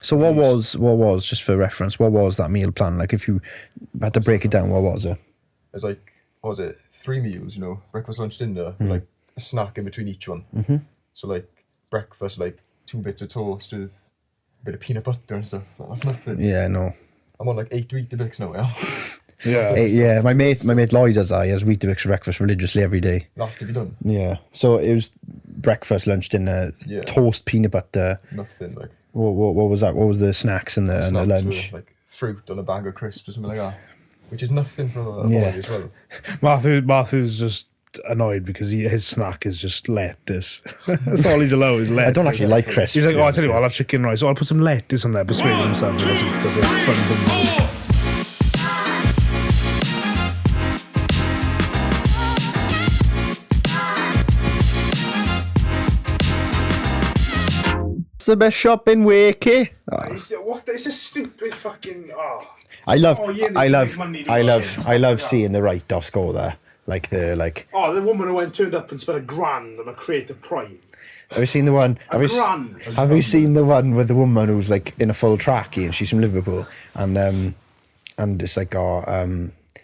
So what was, just for reference, what was that meal plan? Like if you had to break it down, what was it? It's like, what was it? 3 meals, you know, breakfast, lunch, dinner, with like a snack in between each one. Mm-hmm. So like breakfast, like 2 bits of toast with a bit of peanut butter and stuff. That's nothing. Yeah, no. I'm on like 8 Weetabix now, yeah. Yeah, my mate Lloyd does that. He has Weetabix for breakfast religiously every day. Last to be done. Yeah. So it was breakfast, lunch, dinner, toast, peanut butter. Nothing like. What was that? What was the snacks and the lunch? Like fruit on a bag of crisps or something like that, which is nothing for a boy as well. Matthew's just annoyed because his snack is just lettuce. That's all he's allowed is lettuce. I don't actually like crisps. He's like, I tell you what, I'll have chicken rice. I'll put some lettuce on there, persuading himself. Does a fun thing. The best shop in Wakey. It's a stupid fucking. I love seeing the write-offs go there. The woman who turned up and spent $1,000 on a crate of Prime. Have you seen the one? Have you seen the one with the woman who's like in a full trackie and she's from Liverpool and it's like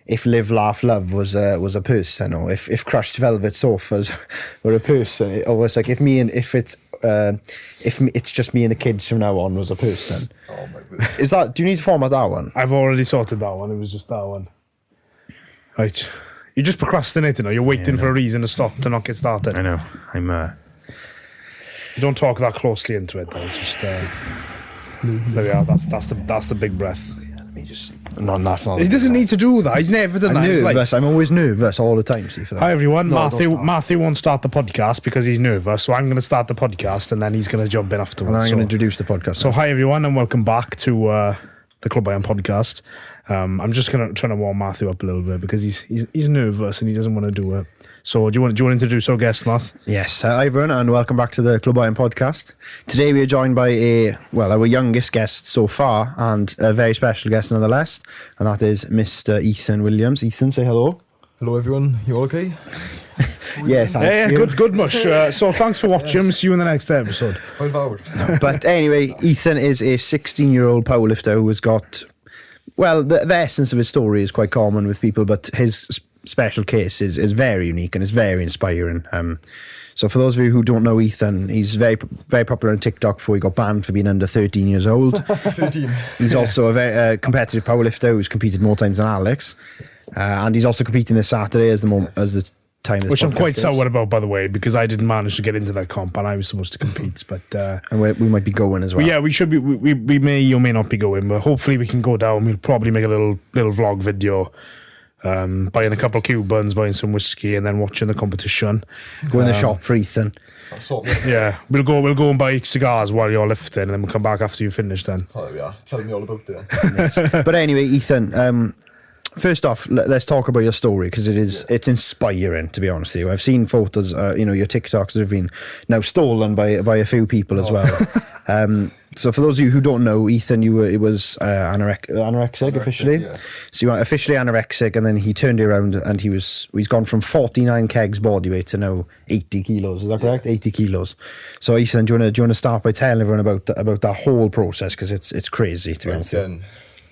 if Live Laugh Love was a person, or if Crushed Velvet Sofas were a person, or it's like if it's just me and the kids from now on was a person. Oh my goodness. Is that? Do you need to format that one? I've already sorted that one. It was just that one. Right. You're just procrastinating, or you're waiting for a reason to stop to not get started. I know. I'm. You don't talk that closely into it, though. Just there we are. That's the big breath. Let me just. No, that's not. He doesn't need to do that. He's never done that. Nervous. I'm always nervous all the time. See for that. Hi everyone. Matthew won't start the podcast because he's nervous. So I'm going to start the podcast, and then he's going to jump in afterwards. And then I'm going to introduce the podcast. So hi everyone, and welcome back to the Clwb podcast. I'm just trying to warm Matthew up a little bit because he's nervous and he doesn't want to do it. So do you want to introduce our guest, Matt? Yes, hi everyone, and welcome back to the Clwb podcast. Today we are joined by our youngest guest so far, and a very special guest nonetheless, and that is Mr. Ethan Williams. Ethan, say hello. Hello everyone, you all okay? Yeah, thanks. Yeah, good much. So thanks for watching. See you in the next episode. But anyway, Ethan is a 16-year-old powerlifter who has got, well, the essence of his story is quite common with people, but his special case is very unique and it's very inspiring. So for those of you who don't know Ethan, he's very very popular on TikTok before he got banned for being under 13 years old. 13. He's also a very competitive powerlifter who's competed more times than Alex, and he's also competing this Saturday as the time this which I'm quite is. sour about, by the way, because I didn't manage to get into that comp and I was supposed to compete. But and we might be going as well. Yeah, we should be. We may or may not be going, but hopefully we can go down. We'll probably make a little vlog video. Buying a couple of Cube buns, buying some whiskey, and then watching the competition. Go in the shop for Ethan. Yeah, we'll go and buy cigars while you're lifting, and then we'll come back after you finish. Then. Oh yeah, tell me all about it. Yes. But anyway, Ethan. First off, let's talk about your story because it's inspiring, to be honest with you. I've seen photos, your TikToks that have been now stolen by a few people as well. So for those of you who don't know, Ethan, it was anorexic officially. Yeah. So you were officially anorexic, and then he turned it around, and he's gone from 49 kegs body weight to now 80 kilos. Is that correct? 80 kilos. So Ethan, do you want to start by telling everyone about that whole process because it's crazy, to be honest with you.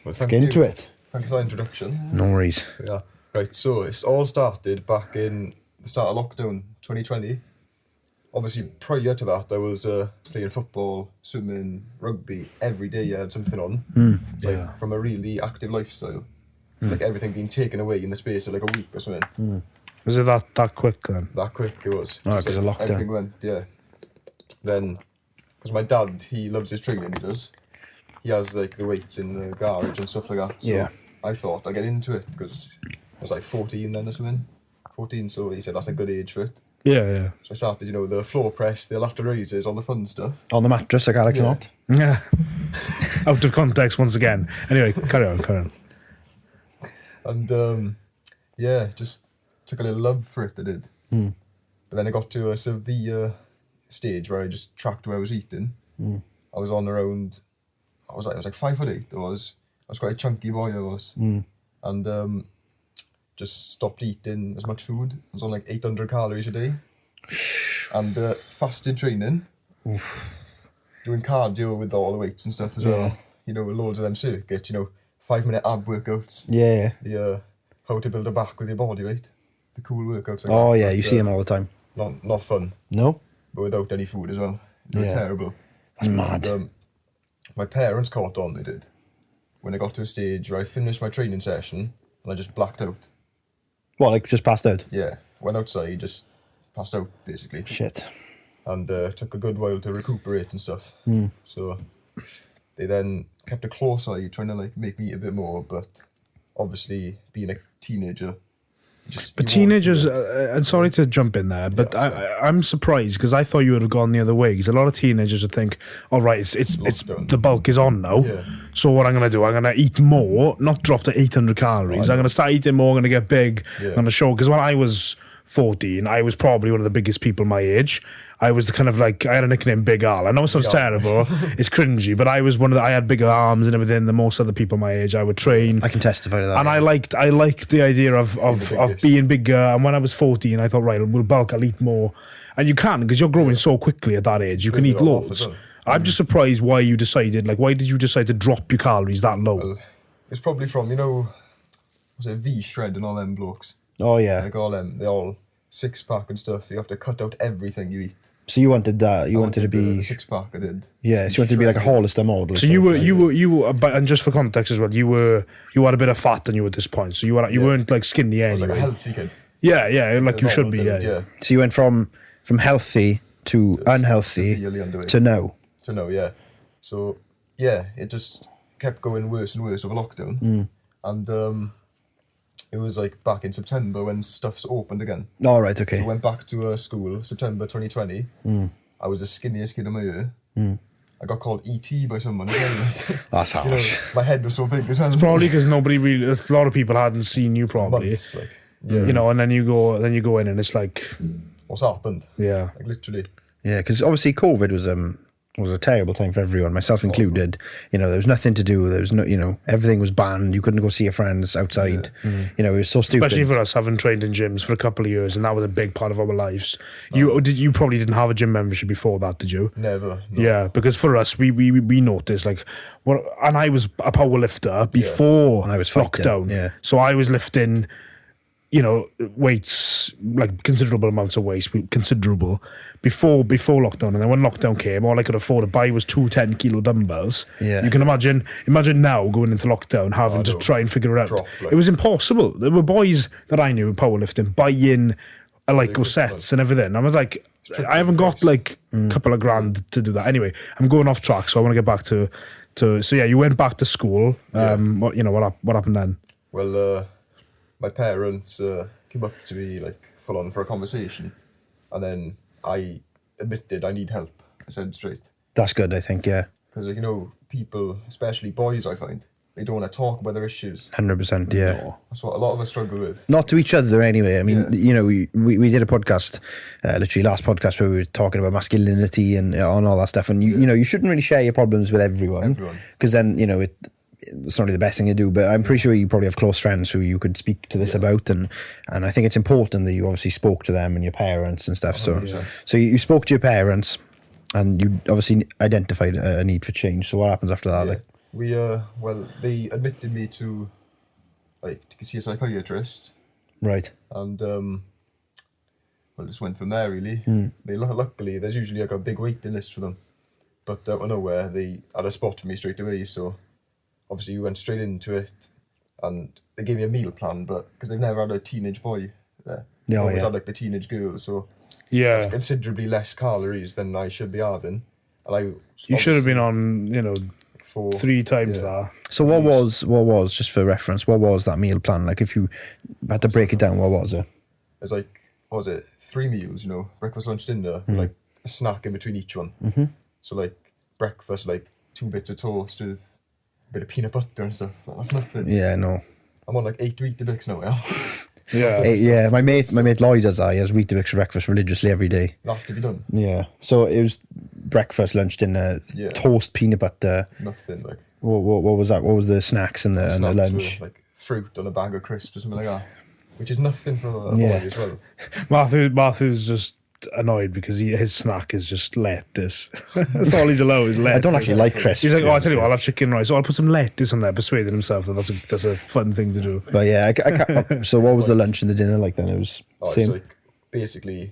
Well, let's get into it. Thanks for the introduction. No worries. Yeah. Right. So it's all started back in the start of lockdown 2020. Obviously, prior to that, I was playing football, swimming, rugby every day. I had something on. From a really active lifestyle. Like everything being taken away in the space of like a week or something. Was it that quick then? That quick it was. Oh, because of lockdown. Everything went, yeah. Then, because my dad, he loves his training, he does. He has like the weights in the garage and stuff like that. So yeah. I thought I'd get into it because I was like 14 then or something. 14, so he said that's a good age for it. Yeah. So I started, the floor press, the lateral raises, all the fun stuff. On the mattress, like Alex not. Yeah. Out of context once again. Anyway, carry on. And just took a little love for it, I did. But then I got to a severe stage where I just tracked what I was eating. I was on around, I was like 5'8", I was quite a chunky boy, I was. And just stopped eating as much food. I was on like 800 calories a day. And fasted training. Oof. doing cardio with all the weights and stuff as well. You know, loads of them circuits, 5-minute ab workouts. Yeah. The how to build a back with your body weight. The cool workouts. Like Oh, that. yeah, But, you see them all the time. Not fun, No? but without any food as well. They were Yeah. terrible. That's mad. And, my parents caught on, they did. When I got to a stage where I finished my training session and I just blacked out. What, like just passed out? Yeah, went outside, just passed out basically. Shit. And took a good while to recuperate and stuff. So they then kept a close eye trying to like make me eat a bit more, but obviously being a teenager. But teenagers, and sorry to jump in there, but I'm surprised because I thought you would have gone the other way. Because a lot of teenagers would think, "All right, it's the bulk is on now. Yeah. So what I'm going to do? I'm going to eat more, not drop to 800 calories. I'm going to start eating more. I'm going to get big. Yeah. I'm going to show." Because when I was 14, I was probably one of the biggest people my age. I was the kind of like, I had a nickname Big Al. I know it sounds terrible, it's cringy, but I was I had bigger arms and everything than most other people my age. I would train. I can testify to that. And I liked the idea of being bigger. And when I was 14, I thought, right, we'll bulk, I'll eat more. And you can, because you're growing so quickly at that age. You can eat loads. I'm just surprised why you decided, like, why did you decide to drop your calories that low? Well, it's probably from, was it V-Shred and all them blokes? Oh, yeah. Like all them, they all six-pack and stuff. You have to cut out everything you eat. So you wanted that? You wanted to be the six-pack, I did. Yeah, so you wanted to be like a Hollister model. So you were, and just for context as well, you had a bit of fat on you at this point. So you weren't like skinny I was anyway. like a healthy kid. Yeah, like you should be. Yeah. So you went from healthy to unhealthy Severely underweight. to no. To no, yeah. So yeah, it just kept going worse and worse over lockdown, and it was like back in September when stuff's opened again. All right, okay. So I went back to school, September 2020. I was the skinniest kid in my year. I got called ET by someone again. That's harsh. My head was so big as well. Probably because a lot of people hadn't seen you probably. Months, like, And then you go in and it's like, what's happened? Yeah. Like literally. Yeah, because obviously COVID was a terrible time for everyone, myself included. There was nothing to do. There was no, everything was banned. You couldn't go see your friends outside. It was so stupid. Especially for us, having trained in gyms for a couple of years, and that was a big part of our lives. You probably didn't have a gym membership before that, did you? Never. No. Yeah, because for us, we noticed and I was a power lifter before I was fighting, lockdown. yeah. So I was lifting, weights, like considerable amounts of weights, considerable, before lockdown. And then when lockdown came, all I could afford to buy was 2 10-kilo dumbbells. Yeah. You can imagine now going into lockdown, having to try and figure it out. It was impossible. There were boys that I knew powerlifting, buying Alico sets and everything. I was like, I haven't got like a couple of grand to do that. Anyway, I'm going off track, so I want to get back to so yeah, you went back to school. What happened then? Well, my parents came up to me like full on for a conversation, and then I admitted I need help. I said straight. That's good, I think, yeah. Because people, especially boys, I find they don't want to talk about their issues. 100%, yeah. That's what a lot of us struggle with. Not to each other anyway. I mean, we did a podcast, literally last podcast, where we were talking about masculinity and on all that stuff. And you shouldn't really share your problems with everyone. Because then, it's not really the best thing to do, but I'm pretty sure you probably have close friends who you could speak to this about, and I think it's important that you obviously spoke to them and your parents and stuff. So you spoke to your parents, and you obviously identified a need for change. So what happens after that? Yeah. They admitted me to see a psychiatrist, right? And just went from there really. They luckily there's usually like a big waiting list for them, but out of nowhere they had a spot for me straight away. So obviously, we went straight into it, and they gave me a meal plan, but because they've never had a teenage boy there. They always had like the teenage girl, so it's considerably less calories than I should be having. And you should have been on, 3 times that. So what was, just for reference, what was that meal plan? Like, if you had to break it down, what was it? It's like, what was it? 3 meals, breakfast, lunch, dinner, like a snack in between each one. So like breakfast, like 2 bits of toast with bit of peanut butter and stuff. That's nothing. Yeah, no. I'm on like 8 Weetabix now. Yeah. My mate Lloyd does that. He has Weetabix for breakfast religiously every day. That's to be done. Yeah. So it was breakfast, lunch, dinner, toast, peanut butter. Nothing like. What was that? What was the snacks and the lunch? Were, like fruit on a bag of crisps or something like that, which is nothing for a boy as well. Matthew's just annoyed because his snack is just lettuce. That's all he's allowed is lettuce. I don't actually like crisps. He's like, I tell you what, I'll have chicken rice. I'll put some lettuce on there, persuading himself that that's a fun thing to do. But yeah, I can't, so what was the lunch and the dinner like then? It was same. It's like basically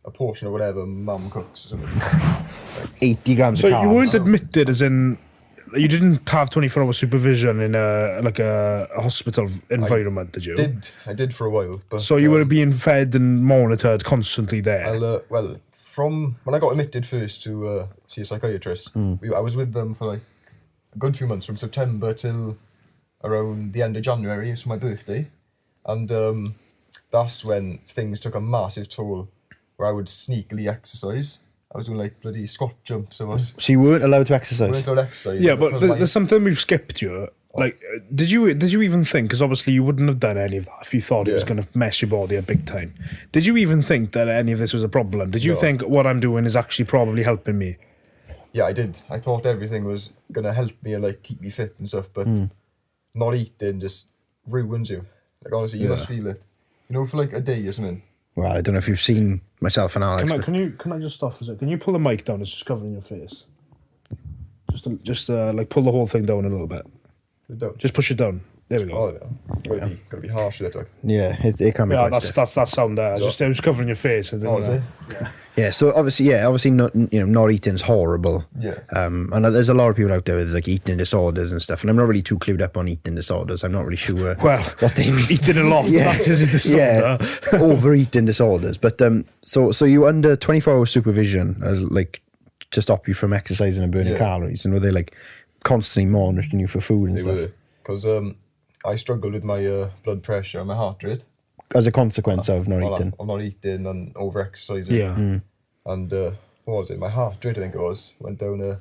a portion of whatever mum cooks or something. 80 grams So of carbs. you weren't admitted, as in you didn't have 24-hour supervision in a hospital environment, did you? I did for a while. But, So you were being fed and monitored constantly there. well, from when I got admitted first to see a psychiatrist, I was with them for like a good few months, from September till around the end of January. It was my birthday, and that's when things took a massive toll. Where I would sneakily exercise. I was doing like bloody squat jumps. So you weren't allowed to exercise? weren't allowed to exercise. Yeah, but there's something we've skipped here. Like, did you even think? Because obviously you wouldn't have done any of that if you thought it was going to mess your body up big time. Did you even think that any of this was a problem? Did you think what I'm doing is actually probably helping me? Yeah, I did. I thought everything was gonna help me and like keep me fit and stuff, but not eating just ruins you. Like honestly, you must feel it. You know, for like a day or something. Well, I don't know if you've seen myself and Alex. Can I just stop for a second? Can you pull the mic down? It's just covering your face. Just like pull the whole thing down a little bit. Just push it down. There we go. Oh, yeah. Gotta be harsh with it. Like. Yeah, it can be quite stiff. That's that sound there. It was covering your face. Yeah, so obviously not eating is horrible. Yeah. And there's a lot of people out there with like eating disorders and stuff, and I'm not really too clued up on eating disorders. I'm not really sure what they mean. Eating a lot, that is a disorder. Yeah, overeating disorders. But so you under 24-hour supervision as like to stop you from exercising and burning calories, and were they like constantly monitoring you for food and stuff? Because I struggled with my blood pressure and my heart rate. As a consequence of not eating. I'm not eating and over-exercising. Yeah. And what was it? My heart rate, I think it was, went down to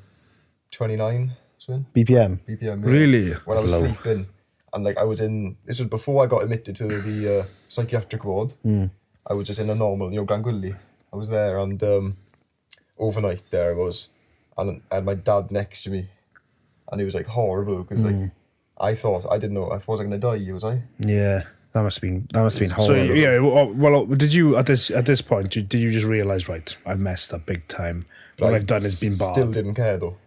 29 something. BPM? BPM, Really? When I was sleeping. And like this was before I got admitted to the psychiatric ward. I was just in a normal, Grangwilly. I was there and overnight there I was. And I had my dad next to me. And it was like horrible because like I thought, I didn't know, I wasn't going to die, was I? Yeah. That must have been horrible. So yeah, well, did you at this point? Did you just realize, right, I've messed up big time? What I've done has been bad. Still didn't care though,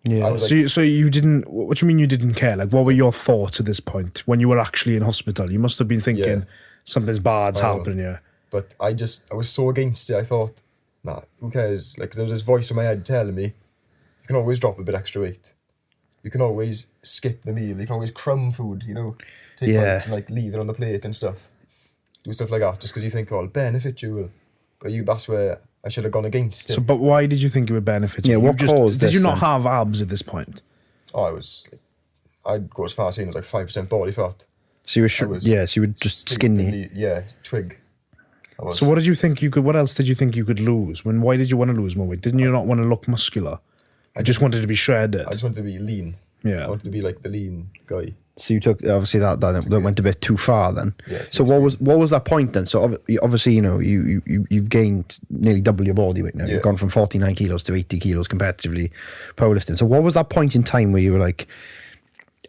Yeah. So you didn't. What do you mean you didn't care? Like, what were your thoughts at this point when you were actually in hospital? You must have been thinking something's bad's happening here. But I was so against it. I thought, nah, who cares? Like, 'cause there was this voice in my head telling me, you can always drop a bit extra weight. You can always skip the meal. You can always crumb food, take bites and like leave it on the plate and stuff. Do stuff like that just because you think, it'll benefit you. But that's where I should have gone against it. So, but why did you think it would benefit you? Yeah, what caused Did this you not then? have abs at this point? I'd go as far as saying it was like 5% body fat. So you were you were just skinny. Yeah, twig. So what did you think you could? What else did you think you could lose? Why did you want to lose more weight? Didn't you not want to look muscular? I just wanted to be shredded. I just wanted to be lean. Yeah. I wanted to be like the lean guy. So you took obviously that went a bit too far then. Yeah, so what was that point then? So obviously you've gained nearly double your body weight now. Yeah. You've gone from 49 kilos to 80 kilos competitively powerlifting. So what was that point in time where you were like,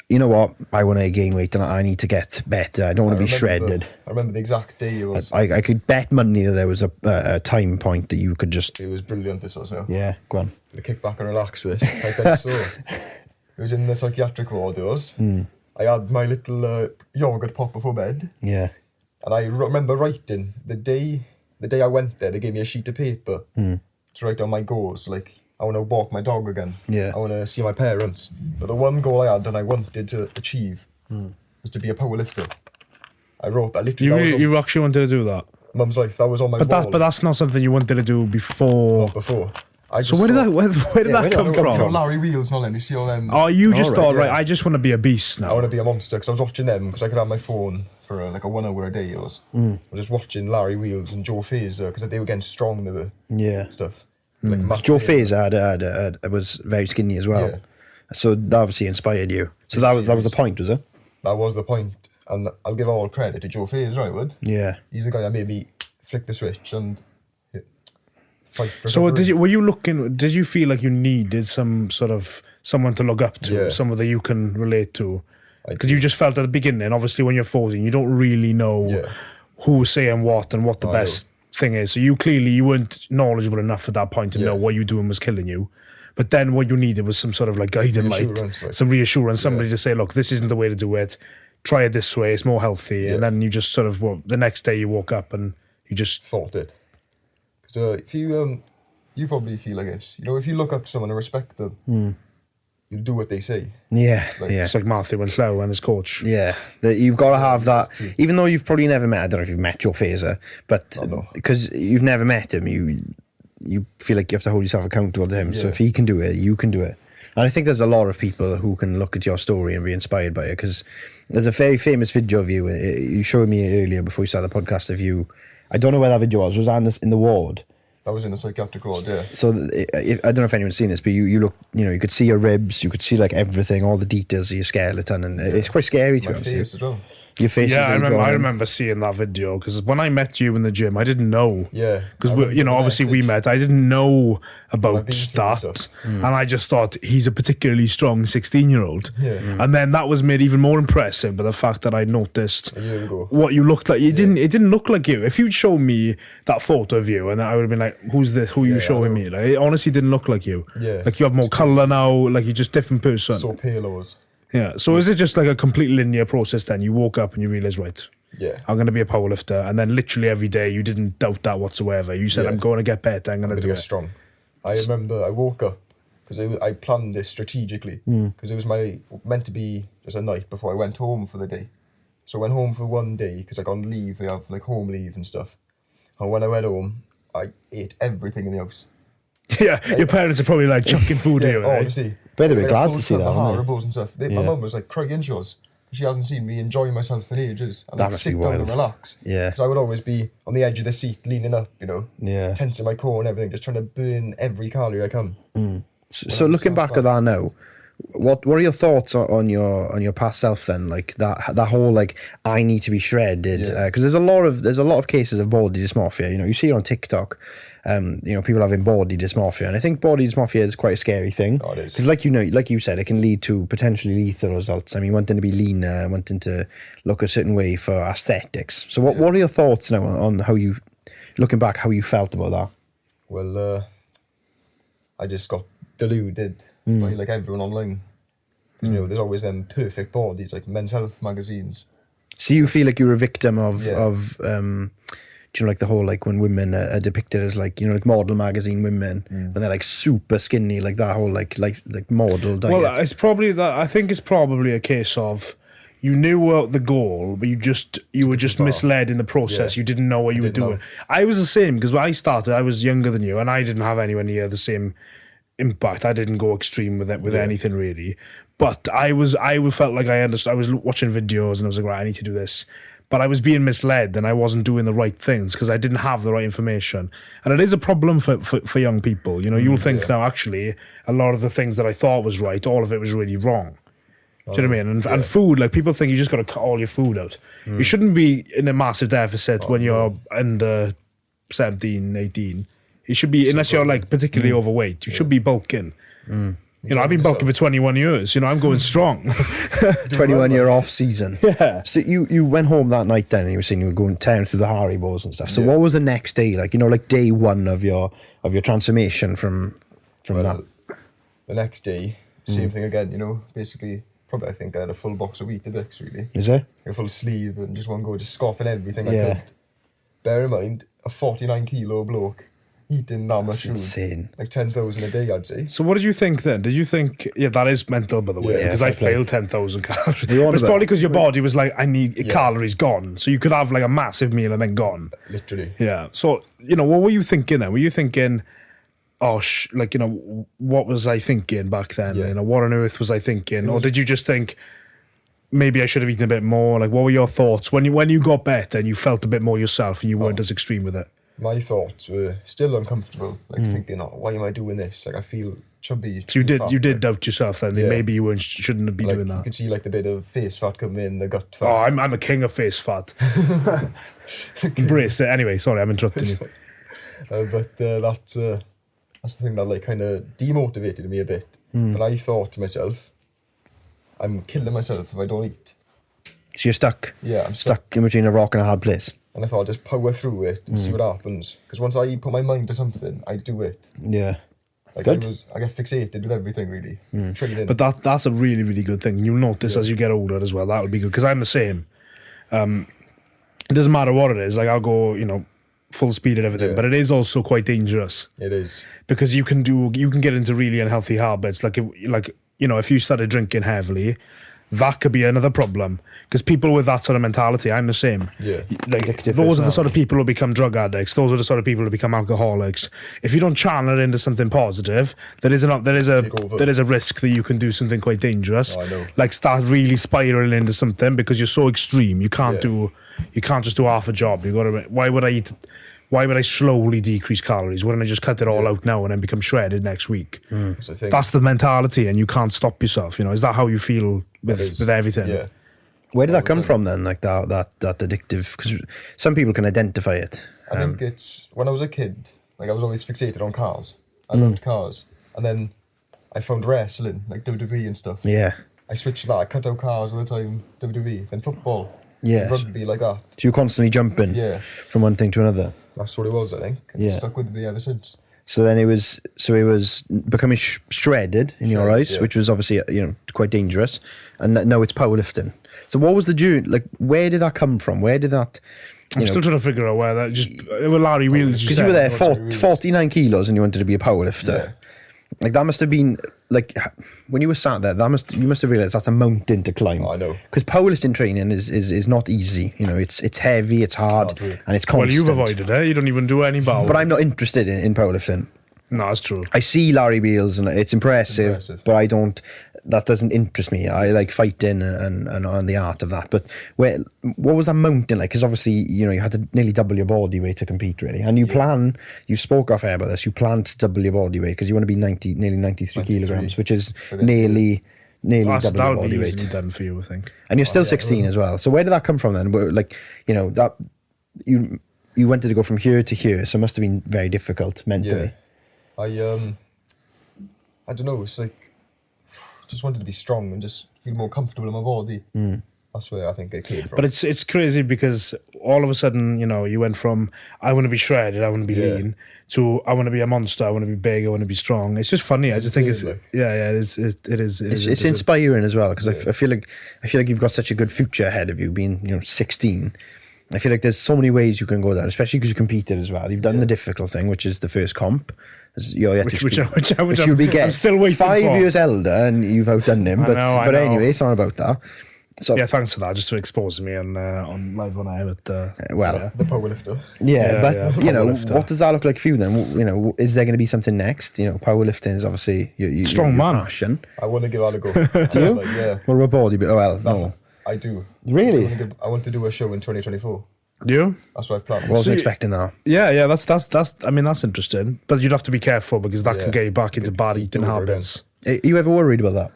you know what, I want to gain weight and I need to get better. I don't want to be shredded. I remember the exact day it was. I could bet money that there was a time point that you could just. It was brilliant. This was now. Yeah, go on. To kick back and relax first. I think so. It was in the psychiatric ward. It was. I had my little yogurt pot before bed. Yeah. And I remember writing the day I went there. They gave me a sheet of paper to write down my goals. Like, I want to walk my dog again. Yeah. I want to see my parents. But the one goal I had and I wanted to achieve was to be a powerlifter. I literally. You actually wanted to do that? Mum's life. That was on my wall. But that's not something you wanted to do before. Not before. So where did that come from? Larry Wheels, not let me see all them. Oh, you just thought, right, I just want to be a beast now. I want to be a monster because I was watching them because I could have my phone for like a 1 hour a day. I was just watching Larry Wheels and Joe Fazer because they were getting strong. They were stuff. Like Joe Fazer was very skinny as well. Yeah. So that obviously inspired you. So that was the point, was it? That was the point, and I'll give all credit to Joe Fazer. I would. Yeah. He's the guy that made me flick the switch and fight. So did you feel like you needed some sort of someone to look up to, someone that you can relate to? Because you just felt at the beginning, obviously when you're 14, you don't really know who's saying what and what the best thing is, so you weren't knowledgeable enough at that point to know what you were doing was killing you. But then what you needed was some sort of like guiding light, some reassurance, somebody to say, look, this isn't the way to do it. Try it this way, it's more healthy. And then you just sort of, the next day you woke up and you just... thought it. So if you probably feel like this, you know, if you look up to someone and respect them, you do what they say. Yeah, It's like Matthew and Clwb and his coach. Yeah, you've got to have that, even though you've probably never met, I don't know if you've met Joe Phaser, but because you've never met him, you feel like you have to hold yourself accountable to him. So if he can do it, you can do it. And I think there's a lot of people who can look at your story and be inspired by it, because there's a very famous video of you. You showed me earlier before we started the podcast of you. I don't know where that video was. Was that in the ward? I was in the psychiatric ward, yeah. So I don't know if anyone's seen this, but you look, you know, you could see your ribs, you could see like everything, all the details of your skeleton, and it's quite scary to be honest. Face as well. Your face. Yeah, I remember seeing that video, because when I met you in the gym, I didn't know. Yeah. Because obviously we met. I didn't know about that, and I just thought he's a particularly strong 16-year-old. Yeah. And then that was made even more impressive by the fact that I noticed a year ago what you looked like. It didn't look like you. If you'd shown me that photo of you, and I would have been like, "Who's this? Who are you showing me?" Like, it honestly didn't look like you. Yeah. Like you have more colour now. Like you're just a different person. So pale I was. Yeah. So is it just like a complete linear process then? You woke up and you realised, right, I'm going to be a powerlifter. And then literally every day you didn't doubt that whatsoever. You said, I'm going to get better. I'm going to do it. Strong. I remember I woke up, because I planned this strategically, because it was meant to be just a night before I went home for the day. So I went home for one day, because I got on leave. They have like home leave and stuff. And when I went home, I ate everything in the house. Yeah, your parents are probably like chucking food here. Honestly. Better be glad to see that, Haribo's and stuff. My mum was like crying, she was. She hasn't seen me enjoying myself in ages. And like sit down and relax. Yeah. Because I would always be on the edge of the seat, leaning up, you know. Yeah. Tensing my core and everything, just trying to burn every calorie I can. So looking back at that now, what are your thoughts on your past self then? Like that whole like I need to be shredded, because there's a lot of cases of body dysmorphia. You know, you see it on TikTok. You know, people having body dysmorphia, and I think body dysmorphia is quite a scary thing. Oh, it is. Because like you said, it can lead to potentially lethal results. I mean, wanting to be leaner, wanting to look a certain way for aesthetics. So what are your thoughts now on how you, looking back, how you felt about that? Well, I just got deluded by like everyone online. You know, there's always them perfect bodies, like men's health magazines. So you feel like you're a victim of do you know, like the whole, like when women are depicted as like, you know, like model magazine women, when they're like super skinny, like that whole like model diet. Well, it's probably that. I think it's probably a case of you knew the goal, but you were just misled in the process. You didn't know what you were doing. I was the same, because when I started, I was younger than you, and I didn't have anywhere near the same impact. I didn't go extreme with anything really, but I felt like I understood. I was watching videos and I was like, right, I need to do this. But I was being misled and I wasn't doing the right things because I didn't have the right information. And it is a problem for young people. You know, you'll think now, actually, a lot of the things that I thought was right, all of it was really wrong. Do you know what I mean? And food, like people think you just got to cut all your food out. You shouldn't be in a massive deficit when you're under 17, 18. You should be, unless you're like particularly overweight, you should be bulking. You know, I've been bulking for 21 years. You know, I'm going strong. 21-year off season. Yeah. So you went home that night then, and you were saying you were going down through the Haribo's and stuff. So what was the next day like? You know, like day one of your transformation from that. The next day, same thing again. You know, basically, probably I think I had a full box of Weetabix really. Is it? A full sleeve and just one go, just scoffing everything I could. Bear in mind, a 49-kilo bloke eating that much food. Insane. Like 10,000 a day, I'd say. So what did you think then? Did you think, that is mental, by the way, because I failed 10,000 calories. It's probably because your body was like, I need calories gone. So you could have like a massive meal and then gone. Literally. Yeah. So, you know, what were you thinking then? Were you thinking, like, you know, what was I thinking back then? You know, what on earth was I thinking? Or did you just think, maybe I should have eaten a bit more? Like, what were your thoughts when you got better and you felt a bit more yourself and you weren't as extreme with it? My thoughts were still uncomfortable, like thinking, why am I doing this? Like I feel chubby. So you did doubt yourself then. Maybe you shouldn't have been like, doing that. You could see like the bit of face fat coming in, the gut fat. Oh, I'm a king of face fat. Embrace it. Anyway, sorry, I'm interrupting you. But that's the thing that like kind of demotivated me a bit. But I thought to myself, I'm killing myself if I don't eat. So you're stuck. Yeah, I'm stuck in between a rock and a hard place. And I thought I'll just power through it and see what happens. Because once I put my mind to something, I do it. Yeah. Like Good. I get fixated with everything, really. Training. But that's a really, really good thing. You'll notice as you get older as well. That would be good because I'm the same. It doesn't matter what it is. Like I'll go, full speed and everything, but it is also quite dangerous. It is. Because you can get into really unhealthy habits. Like if you started drinking heavily, that could be another problem. Because people with that sort of mentality, I'm the same. Yeah. Like Addictive those are the sort of people who become drug addicts. Those are the sort of people who become alcoholics. If you don't channel it into something positive, there is a risk that you can do something quite dangerous. Oh, I know. Like start really spiraling into something because you're so extreme. You can't just do half a job. You got to. Why would I slowly decrease calories? Why don't I just cut it all out now and then become shredded next week? So I think That's the mentality, and you can't stop yourself. Is that how you feel with everything? Yeah. Where did that come from then? Like that addictive? Because some people can identify it. I think it's when I was a kid. Like I was always fixated on cars. I loved cars, and then I found wrestling, like WWE and stuff. Yeah. I switched that. I cut out cars all the time. WWE, then football. Yes. Rugby, like that. So you're constantly jumping from one thing to another. That's what it was, I think. And Yeah. it's stuck with me ever since. So then it was becoming shredded in your eyes, yeah. which was obviously quite dangerous. And now it's powerlifting. So what was the journey? Like, where did that come from? Where did that? I'm still trying to figure out where that with Larry Wheels. Because you were there 49 kilos and you wanted to be a powerlifter. Yeah. Like that must have been like when you were sat there. You must have realised that's a mountain to climb. Oh, I know. Because powerlifting training is not easy. It's heavy, it's hard, and it's constant. Well, you've avoided it. You don't even do any bar. But I'm not interested in powerlifting. No, that's true. I see Larry Wheels and it's impressive, but I don't. That doesn't interest me. I like fighting and the art of that. But what was that mountain like? Because obviously, you had to nearly double your body weight to compete, really. And you spoke off air about this. You plan to double your body weight because you want to be nearly 93 kilograms, which is nearly double your body weight. Easily done for you, I think. And you're still 16 as well. So where did that come from then? Like, that you wanted to go from here to here, so it must have been very difficult mentally. Yeah. I don't know. It's like just wanted to be strong and just feel more comfortable in my body. That's where I think it came from. But it's crazy because all of a sudden, you went from I want to be shredded, I want to be lean, to I want to be a monster, I want to be big, I want to be strong. It's just funny. I just think it's like, it is. It's inspiring as well because I feel like you've got such a good future ahead of you being 16. I feel like there's so many ways you can go down, especially because you competed as well. You've done the difficult thing, which is the first comp. Which you'll be getting. I'm still waiting 5 for. years elder and you've outdone him. But anyway, it's not about that. So yeah, thanks for that. Just to expose me on live on air. But the powerlifter. What does that look like for you then? Is there going to be something next? Powerlifting is obviously strong your man. passion. I want to give that a go. Do you? What about body? No. I do. Really? I want to do a show in 2024. You? That's what I've planned. Wasn't expecting that. Yeah. That's. I mean, that's interesting. But you'd have to be careful because that can get you back into bad eating habits. Are you ever worried about that?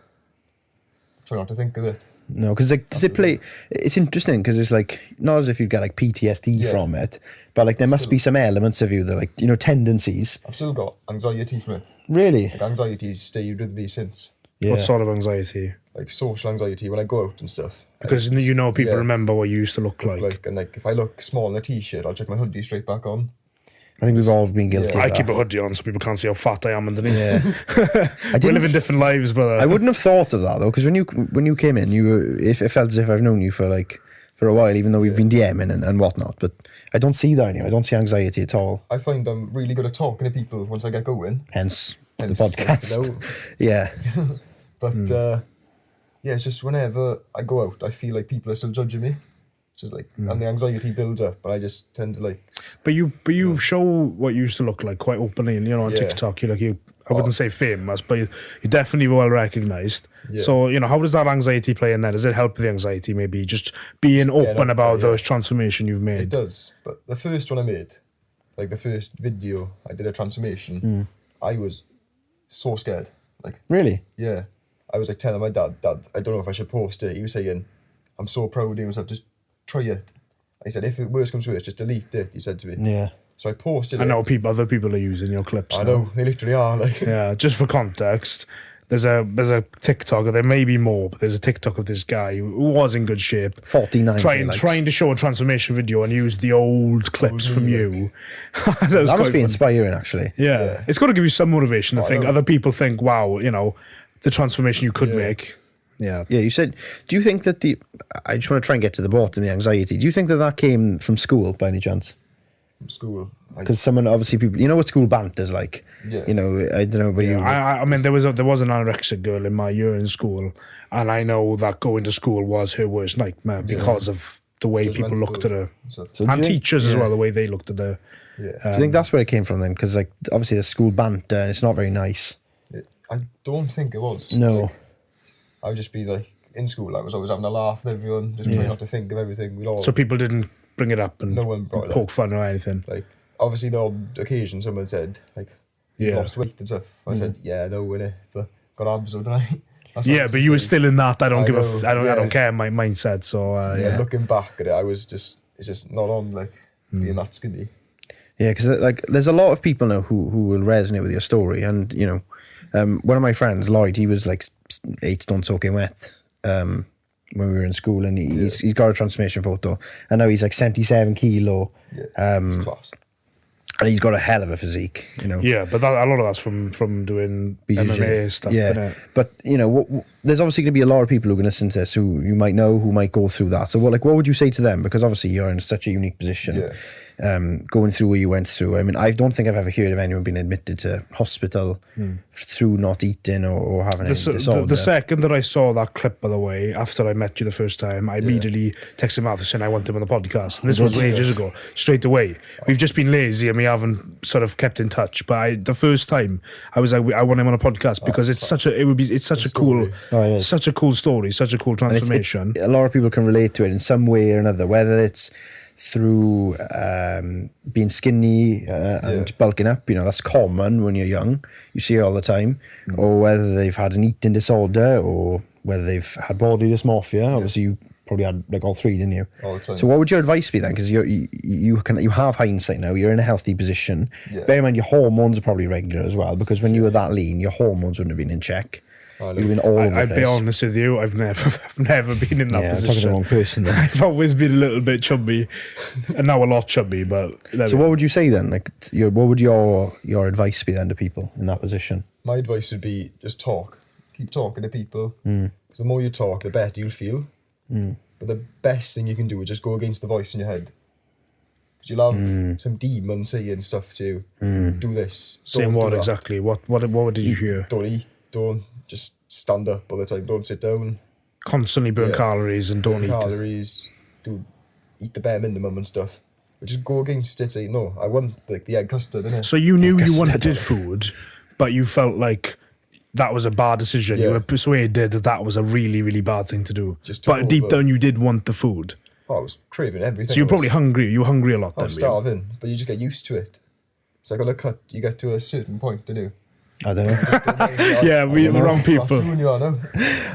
Try not to think of it. No, because it's interesting because it's like not as if you'd get like PTSD from it, but like there must be some elements of you that like tendencies. I've still got anxiety from it. Really? Like anxiety's stayed with me since. Yeah. What sort of anxiety? Like social anxiety when I go out and stuff. Because people remember what you used to look like. And like if I look small in a t-shirt, I'll chuck my hoodie straight back on. I think we've all been guilty of that. I keep a hoodie on so people can't see how fat I am underneath. Yeah. We live in different lives, brother. I wouldn't have thought of that though, because when you came in, it felt as if I've known you for a while, even though we've been DMing and whatnot. But I don't see that anyway. I don't see anxiety at all. I find I'm really good at talking to people once I get going. Hence the podcast. Yeah. But it's just whenever I go out, I feel like people are still judging me. Just like, and the anxiety builds up, but I just tend to like. But you show what you used to look like quite openly, and on TikTok, I wouldn't say famous, but you're definitely well recognised. Yeah. So how does that anxiety play in there? Does it help with the anxiety? Maybe just being open about those transformation you've made. It does, but the first one I made, like the first video I did a transformation, I was so scared. Like really? Yeah, I was like telling my dad, I don't know if I should post it. He was saying, I'm so proud of you, just try it. He said, if it worst comes to worst, just delete it, he said to me. Yeah. So I posted it. I know other people are using your clips I know, they literally are. Like. Yeah, just for context, there's a TikTok, or there may be more, but there's a TikTok of this guy who was in good shape, 49 trying to show a transformation video and use the old clips from you. That must be inspiring, actually. Yeah. It's got to give you some motivation to think. Other people think, wow, you know, the transformation you could make. Yeah. Yeah, you said, do you think that I just want to try and get to the bottom of the anxiety. Do you think that came from school by any chance? From school? Because someone, obviously people, you know what school banter's like? Yeah. You know, I don't know about you. I mean, there was an anorexic girl in my year in school, and I know that going to school was her worst nightmare because of the way people looked at her. So And teachers as well, the way they looked at her. yeah. Do you think that's where it came from then? Because, like, obviously the school banter, and it's not very nice. I don't think it was. No. Like, I would just be like, in school, I was always having a laugh with everyone, just trying not to think of everything. We'd all, So people didn't bring it up and No one brought it poke fun or anything. like, obviously the odd occasion someone said, like, you lost weight and stuff. I said, yeah, no, innit, but got abs, don't I? Yeah, but you were still in that I don't know, care my mindset. So yeah, looking back at it, it's just not on, like, being that skinny. Yeah, because, like, there's a lot of people now who will resonate with your story. And, you know, one of my friends, Lloyd, he was like 8 stone soaking wet when we were in school, and he's got a transformation photo, and now he's like 77 kilo. Yeah, it's class. And he's got a hell of a physique, you know. Yeah, but a lot of that's from doing MMA stuff. Yeah, innit? but you know, there's obviously going to be a lot of people who are going to listen to this who you might know, who might go through that. So, what would you say to them? Because obviously you're in such a unique position. Yeah. Going through what you went through. I mean, I don't think I've ever heard of anyone being admitted to hospital through not eating or having any disorder. The second that I saw that clip, by the way, after I met you the first time, I immediately texted Martha saying I want him on the podcast. And this was ages ago, straight away. We've just been lazy and we haven't sort of kept in touch. But the first time I was like, I want him on a podcast because it's such a cool story, such a cool transformation. A lot of people can relate to it in some way or another, whether it's through being skinny and bulking up, you know, that's common when you're young, you see it all the time, or whether they've had an eating disorder, or whether they've had body dysmorphia. Obviously you probably had like all three, didn't you? All the time. So what would your advice be then? Because you have hindsight now, you're in a healthy position. Bear in mind your hormones are probably regular as well, because when you were that lean, your hormones wouldn't have been in check. You've been all over the place. I'd be honest with you, I've never been in that position. I'm talking to the wrong person then. I've always been a little bit chubby, and now a lot chubby. But so, what would you say then? Like, what would your advice be then to people in that position? My advice would be just talk, keep talking to people. Because the more you talk, the better you'll feel. But the best thing you can do is just go against the voice in your head. Because you'll have some demon saying stuff to you. Do this. Saying what exactly? What did you hear? Don't eat. Don't just stand up all the time. Don't sit down. Constantly burn calories and don't eat. Calories. Eat the bare minimum and stuff. But just go against it. Say no. I want like the egg custard, innit? So you knew you wanted food, but you felt like that was a bad decision. You were persuaded that was a really, really bad thing to do. But deep down, you did want the food. Oh, I was craving everything. So you're probably hungry. You were hungry a lot then. I was starving, but you just get used to it. It's like on a cut, you get to a certain point, don't you? I don't know. Yeah, we're the wrong people.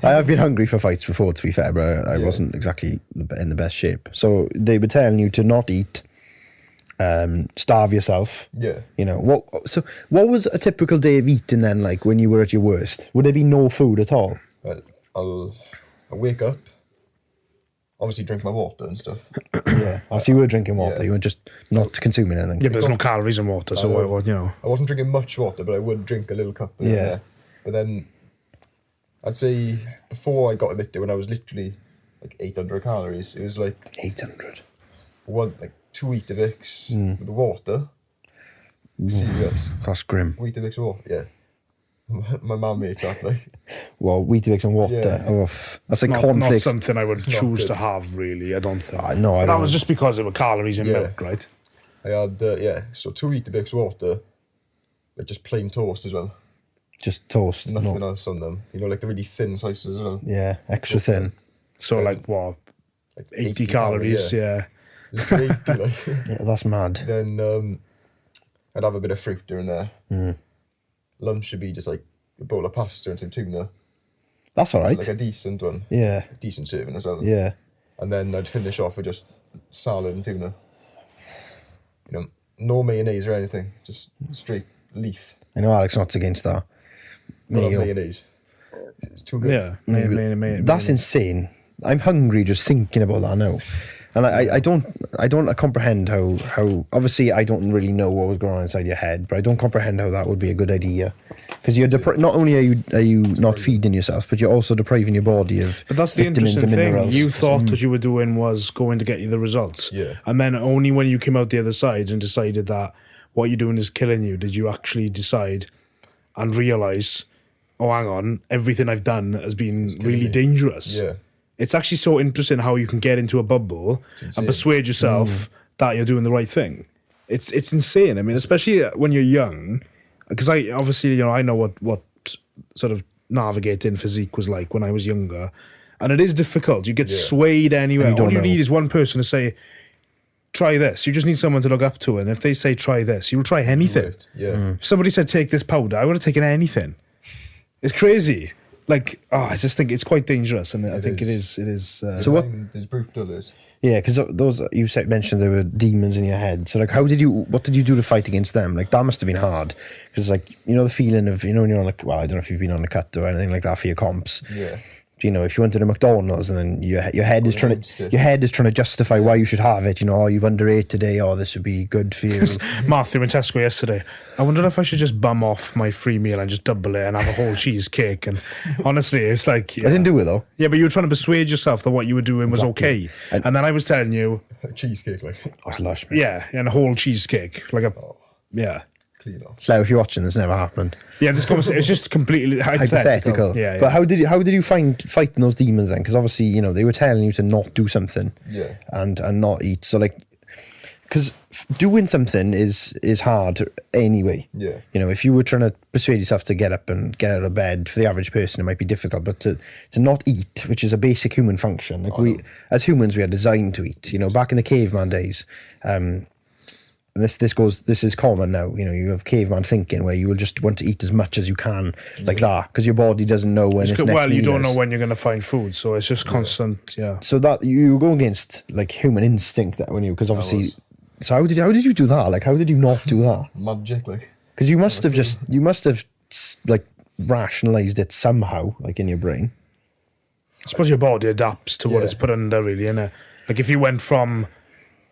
I have been hungry for fights before, to be fair, but I wasn't exactly in the best shape. So they were telling you to not eat, starve yourself. Yeah. You know, what was a typical day of eating then, like when you were at your worst? Would there be no food at all? Well, I'll wake up, obviously drink my water and stuff. Yeah. So you were drinking water, you were just not consuming anything. Yeah, but there's no calories in water, so what, you know. I wasn't drinking much water, but I would drink a little cup. But then I'd say before I got admitted, when I was literally like 800 calories, it was like 800. Like 2 Weetabix with the water. Serious. That's grim. Weetabix water, yeah. My mum makes that like. Well, Weetabix and water. Yeah. Oh, that's like not cornflakes. Not something I would choose to have, really. I don't think. No, I don't. That was just because there were calories in milk, right? I had so 2 Weetabix water, like just plain toast as well. Just toast. Nothing else on them. You know, like the really thin slices as well. Yeah, extra thin. So like what? Like 80 calories, yeah. 80, like. Yeah, that's mad. Then I'd have a bit of fruit during there. Lunch should be just like a bowl of pasta and some tuna. That's all right. Like a decent one. Yeah. A decent serving as well. Yeah. And then I'd finish off with just salad and tuna. You know, no mayonnaise or anything. Just straight leaf. I know Alex not against that. Mayonnaise. It's too good. Yeah, That's insane. I'm hungry just thinking about that now. And I don't comprehend how obviously I don't really know what was going on inside your head, but I don't comprehend how that would be a good idea. Because you're not only are you not feeding yourself, but you're also depriving your body of But that's the vitamins interesting and thing. minerals. You thought what you were doing was going to get you the results. Yeah. And then only when you came out the other side and decided that what you're doing is killing you, did you actually decide and realise, oh, hang on, everything I've done has been really dangerous. Yeah. It's actually so interesting how you can get into a bubble and persuade yourself that you're doing the right thing. It's insane. I mean, especially when you're young, because I obviously, I know what sort of navigating physique was like when I was younger, and it is difficult. You get swayed anywhere. All you need is one person to say, try this. You just need someone to look up to, and if they say try this, you'll try anything. Yeah. If somebody said take this powder, I would have taken anything. It's crazy. Like, I just think it's quite dangerous, and I think it is. So what? There's brutal is. Yeah, because those you mentioned there were demons in your head. So like, what did you do to fight against them? Like that must have been hard, because like the feeling of when you're on I don't know if you've been on a cut or anything like that for your comps. Yeah. If you went to the McDonald's and then your head is trying to justify why you should have it. You've underate today. Oh, this would be good for you. Matthew in Tesco yesterday. I wondered if I should just bum off my free meal and just double it and have a whole cheesecake. And honestly, it's like I didn't do it though. Yeah, but you were trying to persuade yourself that what you were doing was okay, and then I was telling you cheesecake like. Oh, it's lush, man. Yeah, and a whole cheesecake yeah. Clean off. So if you're watching, this never happened. Yeah, this conversation it's just completely hypothetical. Yeah. But how did you find fighting those demons then? Because obviously they were telling you to not do something. Yeah. And not eat. So like, because doing something is hard anyway. Yeah. If you were trying to persuade yourself to get up and get out of bed, for the average person it might be difficult, but to not eat, which is a basic human function, like we as humans we are designed to eat. Back in the caveman days, this is common now. You have caveman thinking where you will just want to eat as much as you can, like that, because your body doesn't know when it's next meal you don't know when you're going to find food, so it's just constant. Yeah. So that you go against like human instinct that because obviously. So how did you do that? Like, how did you not do that? Magic, like. Because you must have like rationalized it somehow, like in your brain. I suppose your body adapts to what it's put under, really, innit? Like if you went from,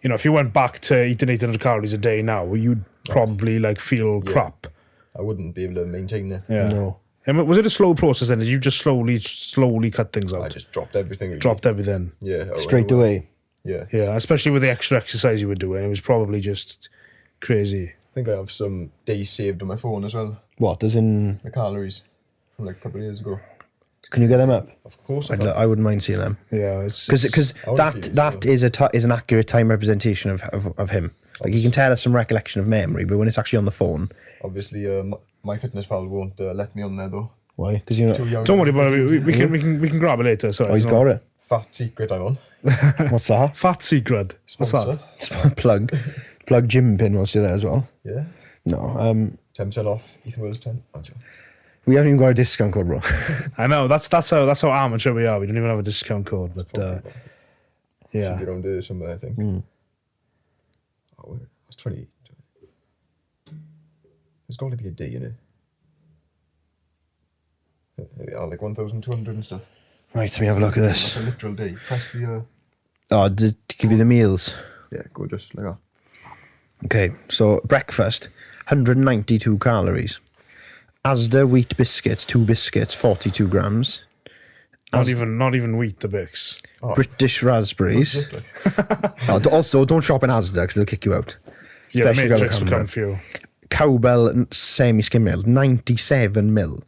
if you went back to eating 800 calories a day now, you'd probably like feel crap. I wouldn't be able to maintain it. Yeah. No. And was it a slow process then? Did you just slowly cut things out? I just dropped everything. Really. Dropped everything. Yeah. Straight away. Yeah. Yeah, especially with the extra exercise you were doing. It was probably just crazy. I think I have some days saved on my phone as well. What, as in? The calories from like a couple of years ago. Can you get them up? Of course I wouldn't mind seeing them. Yeah, because that is an accurate time representation of him. Like he can tell us some recollection of memory, but when it's actually on the phone. Obviously, MyFitnessPal won't let me on there though. Why? Because you're too young. Don't worry about it. We can grab it later. Sorry. Oh, he's got it. Fat secret I'm on. What's that? Fat secret. What's that? Plug gym pin whilst you're there as well. Yeah. No. 10% off. Ethan Wills 10. We haven't even got a discount code, bro. I know. That's how amateur we are. We don't even have a discount code. But yeah. Should be around there somewhere, I think. Oh, that's 20. There's got to be a D in it. Yeah, like 1,200 and stuff. Right, let me have a look at this. That's a literal D. Press the... Oh, to give you the meals. Yeah, go just like that. Okay, so breakfast, 192 calories. Asda wheat biscuits, 2 biscuits, 42 grams. Not even wheat, the Bix. Oh. British raspberries. Also, don't shop in Asda because they'll kick you out. Yeah, the Matrix will come for you. Cowbell semi-skim milk, 97 mil.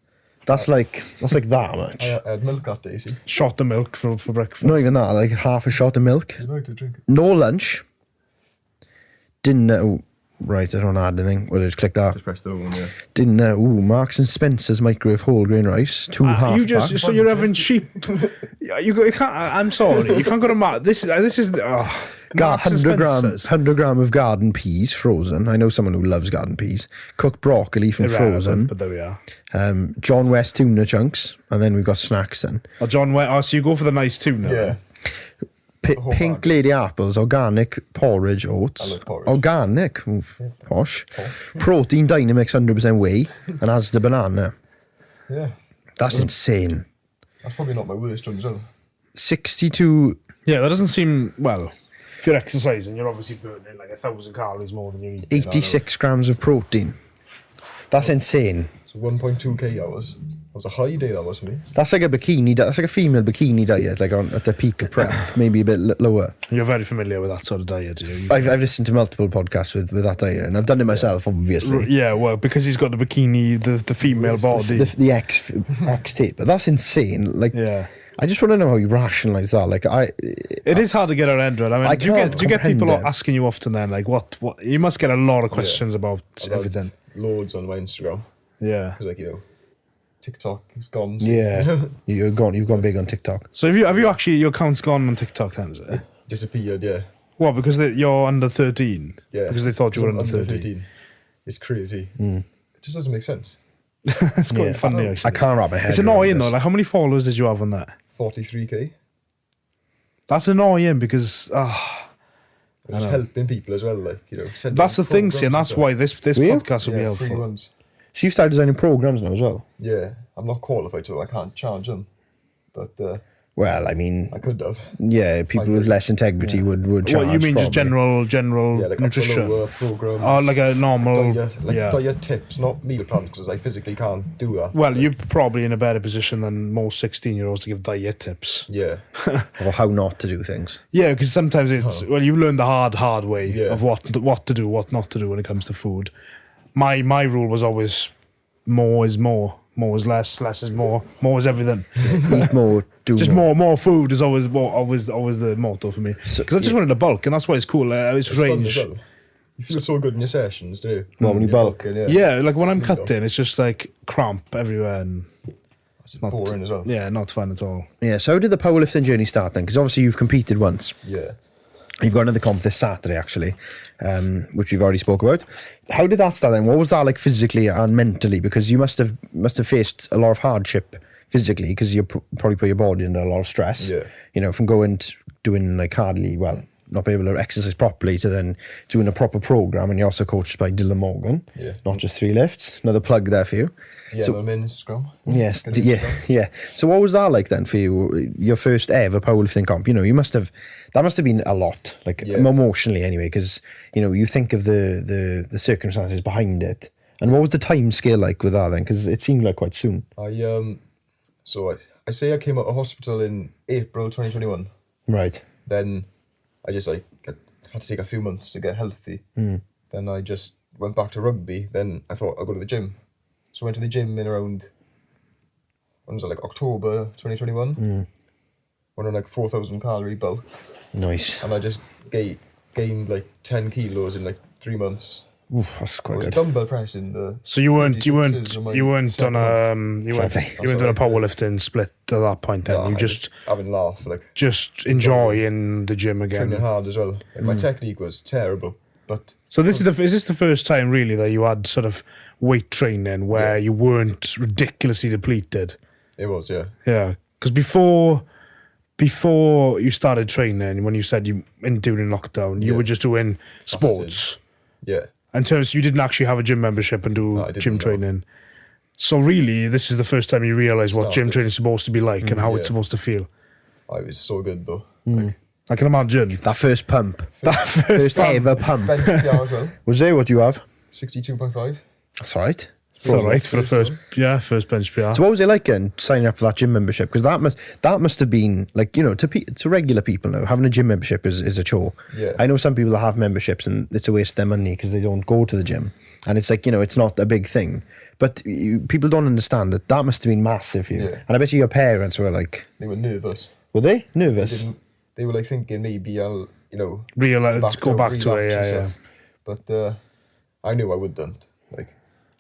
That's like that much. I had milk that day, see. Shot of milk for breakfast. Not even that, like half a shot of milk. You like to drink it. No lunch. Dinner. Oh, right, I don't add anything. Well, just click that. Just press the one, yeah. Dinner. Ooh, Marks and Spencer's microwave whole grain rice. 2 half You just packs. so you're having cheap. You can't. I'm sorry. You can't go to Mark. This is. 100 gram of garden peas frozen. I know someone who loves garden peas. Cooked broccoli from frozen. But there we are. John West tuna chunks, and then we've got snacks then. Oh, John West. Oh, so you go for the nice tuna. Yeah. Pink lady apples, organic porridge oats. I like porridge. Organic, posh. Protein Dynamix 100% whey, and Asda banana. Yeah. That's insane. That's probably not my worst one as well. 62. Yeah, that doesn't seem, well, if you're exercising, you're obviously burning like 1,000 calories more than you need. 86 grams of protein. That's insane. So 1.2k hours. That was a high day that was for me. That's like a bikini. That's like a female bikini diet, like at the peak of prep, maybe a bit lower. You're very familiar with that sort of diet, you? I've listened to multiple podcasts with that diet, and I've done it myself, obviously. Yeah, well, because he's got the bikini, the female body. The X tape. But that's insane. Like, Yeah. I just want to know how you rationalise that. Like, It is hard to get around it. I mean, do you get people comprehend it. asking you often then, like, what? You must get a lot of questions about I've everything. had loads on my Instagram. Yeah. Because, like, you know, TikTok is gone. So Yeah, you've gone big on TikTok. So have you actually, your account's gone on TikTok then, is it? disappeared, yeah. What, because you're under 13? Yeah. Because they thought you were under I'm 13. It's crazy. It just doesn't make sense. It's quite funny, actually. I can't wrap my head. It's around annoying, this. though. Like, how many followers did you have on that? 43k. That's annoying because, Just helping people as well, like, you know. that's the thing, see, and that's why this Really? podcast will be Yeah, free helpful. ones. So you've started designing programs now as well. Yeah, I'm not qualified to. I can't charge them, but Well, I mean, I could have. yeah, people with less integrity would charge. What, you mean just probably. general Yeah, like nutrition? a lower program. Oh, like a normal, diet tips, not meal plans, because I physically can't do that. Well, you're probably in a better position than most 16-year-olds to give diet tips. Yeah, Or how not to do things. Yeah, because sometimes it's, well, you've learned the hard way Yeah. of what to do, what not to do when it comes to food. My rule was always more is more. More is less is more. More is everything. Eat more, do Just more. more food is always the motto for me. Because I just wanted a bulk, and that's why it's cool. It's it's fun strange. as well. You feel so good in your sessions, do you? Well, when you You're bulk. bulking, Yeah, like when I'm cutting, it's just like cramp everywhere, and It's boring as well. yeah, not fun at all. Yeah, so how did the powerlifting journey start then? Because obviously you've competed once. Yeah. You've got another comp this Saturday, actually, which we've already spoke about. How did that start then? What was that like physically and mentally? Because you must have faced a lot of hardship physically, because you probably put your body under a lot of stress. Yeah. You know, from going to doing like hardly, well, not being able to exercise properly to then doing a proper program, and you're also coached by Dylan Morgan. Yeah. Not just 3 lifts. Another plug there for you. Yeah, So- I'm in Instagram. Yes, Good yeah, Instagram. yeah. So what was that like then for you? Your first ever powerlifting comp? You know, that must have been a lot, like Yeah. emotionally anyway, because you know you think of the circumstances behind it. And what was the time scale like with that then? Because it seemed like quite soon. So I say I came out of hospital in April 2021. Right. Then I just had to take a few months to get healthy. Then I just went back to rugby. Then I thought I'll go to the gym. So I went to the gym in around, when was it, like October 2021? Went on like 4,000 calorie bulk. Nice. And I just gained like 10 kilos in like 3 months. Oof, that's I quite was good. dumbbell pressing the. So you weren't 36s on my on a second month. you weren't That's on a powerlifting split at that point then. Nah, You I just having a laugh, like enjoying the gym training again. hard as well. And my technique was terrible, but So is this the first time really that you had sort of weight training where you weren't ridiculously depleted? it was, yeah. Yeah, because before you started training, when you said during lockdown, you Yeah. were just doing sports. Yeah. In terms, you didn't actually have a gym membership and do No, I didn't, gym no. training. So really, this is the first time you realise what gym Started. training is supposed to be like and how it's yeah. supposed to feel. I was so good though. I can imagine. That first pump. That First ever pump. Bench PR as well. Was there what do you have? 62.5. That's all right. It's all right for the First first bench PR. So what was it like then, signing up for that gym membership? Because that must have been like, you know, to regular people now, having a gym membership is a chore. Yeah. I know some people that have memberships and it's a waste of their money because they don't go to the gym, and it's like, you know, it's not a big thing. But people don't understand that must have been massive for you. Yeah. And I bet you your parents were like, They were nervous. were they nervous? They were like thinking maybe I'll, Realise, go back to it, relapse and yeah. stuff. But I knew I wouldn't. Like,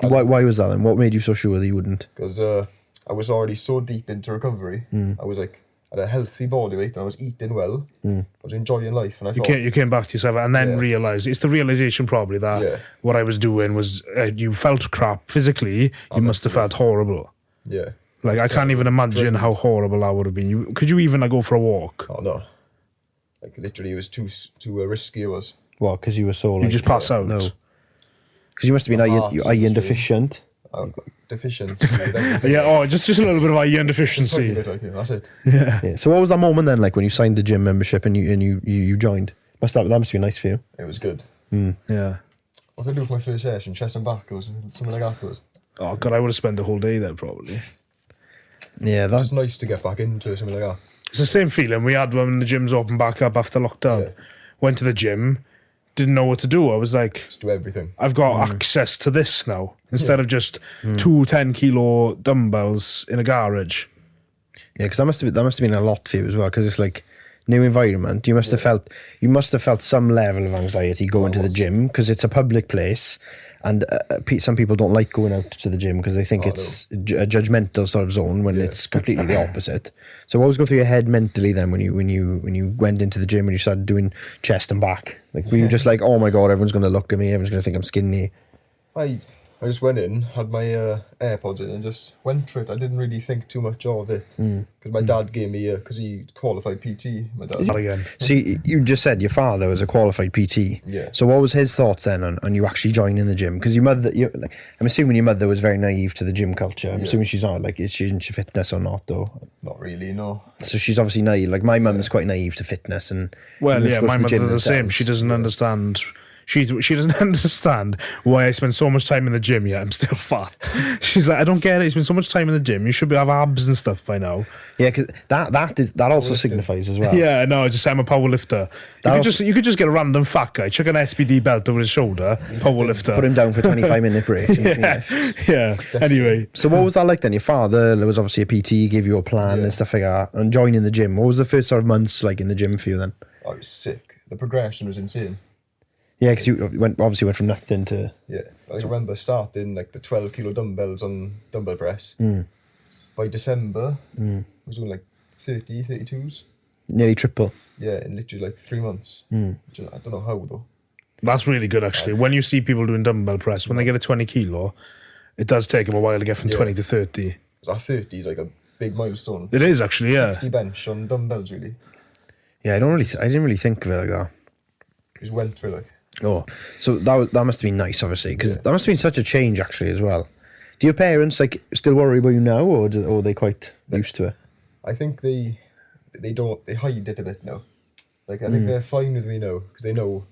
Why was that then? What made you so sure that you wouldn't? because I was already so deep into recovery. I was like, I had a healthy body weight and I was eating well. I was enjoying life, and I thought, You came back to yourself and then Yeah. realised, it's the realisation probably that Yeah. what I was doing was, you felt crap physically, you must have felt horrible. yeah. Like, I can't even imagine how horrible that would have been. Could you even go for a walk? Oh no. Like literally, it was too risky. It was. What? Because you were so like, You just pass out? No. Because you must have been My heart iron was deficient. Deficient. Yeah, just a little bit of iron deficiency. That's it. Yeah. So what was that moment then, like when you signed the gym membership and you joined? That must be nice for you. It was good. Yeah. What did I do for my first session? Chest and back, or something like that. Oh God, I would have spent the whole day there probably. Yeah, It's that's nice to get back into something like that. It's the same feeling we had when the gyms opened back up after lockdown. Yeah. Went to the gym, didn't know what to do. I was like, Just do everything. I've got access to this now instead of just 2 10-kilo dumbbells in a garage. yeah, because that must have been a lot for you as well. Because it's like new environment. You must have felt some level of anxiety going to the gym because it's a public place, and some people don't like going out to the gym because they think it's a judgmental sort of zone when it's completely the opposite. So what was going through your head mentally then when you went into the gym and you started doing chest and back? Like were you just like, oh my God, everyone's going to look at me, everyone's going to think I'm skinny? I just went in, had my AirPods in, and just went for it. I didn't really think too much of it because my dad gave me because he qualified PT. My dad. Not again. So you just said your father was a qualified PT. Yeah. So what was his thoughts then on you actually joining the gym? Because I'm assuming your mother was very naive to the gym culture. I'm assuming she's not. Like, is she into fitness or not though? Not really, no. So she's obviously naive. Like my mum's quite naive to fitness and. Well, she yeah, goes my to the gym mother's the same. themselves. She doesn't understand. She doesn't understand why I spend so much time in the gym yet I'm still fat. She's like, I don't get it. You spend so much time in the gym. You should have abs and stuff by now. Yeah, because that also signifies as well. Yeah, no, just I'm a power lifter. You could just get a random fat guy, chuck an SBD belt over his shoulder, power lifter. Put him down for 25-minute breaks. Yeah. Anyway. So what was that like then? Your father was obviously a PT, gave you a plan and stuff like that, and joining the gym. What was the first sort of months like in the gym for you then? I was sick. The progression was insane. Yeah, because you went from nothing to... Yeah, I remember starting like the 12-kilo dumbbells on dumbbell press. By December, I was doing like 32s. Nearly triple. Yeah, in literally like 3 months. Which I don't know how though. That's really good actually. When you see people doing dumbbell press, when they get a 20 kilo, it does take them a while to get from 20 to 30. That 30 is like a big milestone. It is actually, yeah. 60 bench on dumbbells really. Yeah, I didn't really think of it like that. Just went through like... Oh, so that must have been nice, obviously, because that must have been such a change, actually, as well. Do your parents like still worry about you now, or are they quite used to it? I think they hide it a bit now. Like I think they're fine with me now because they know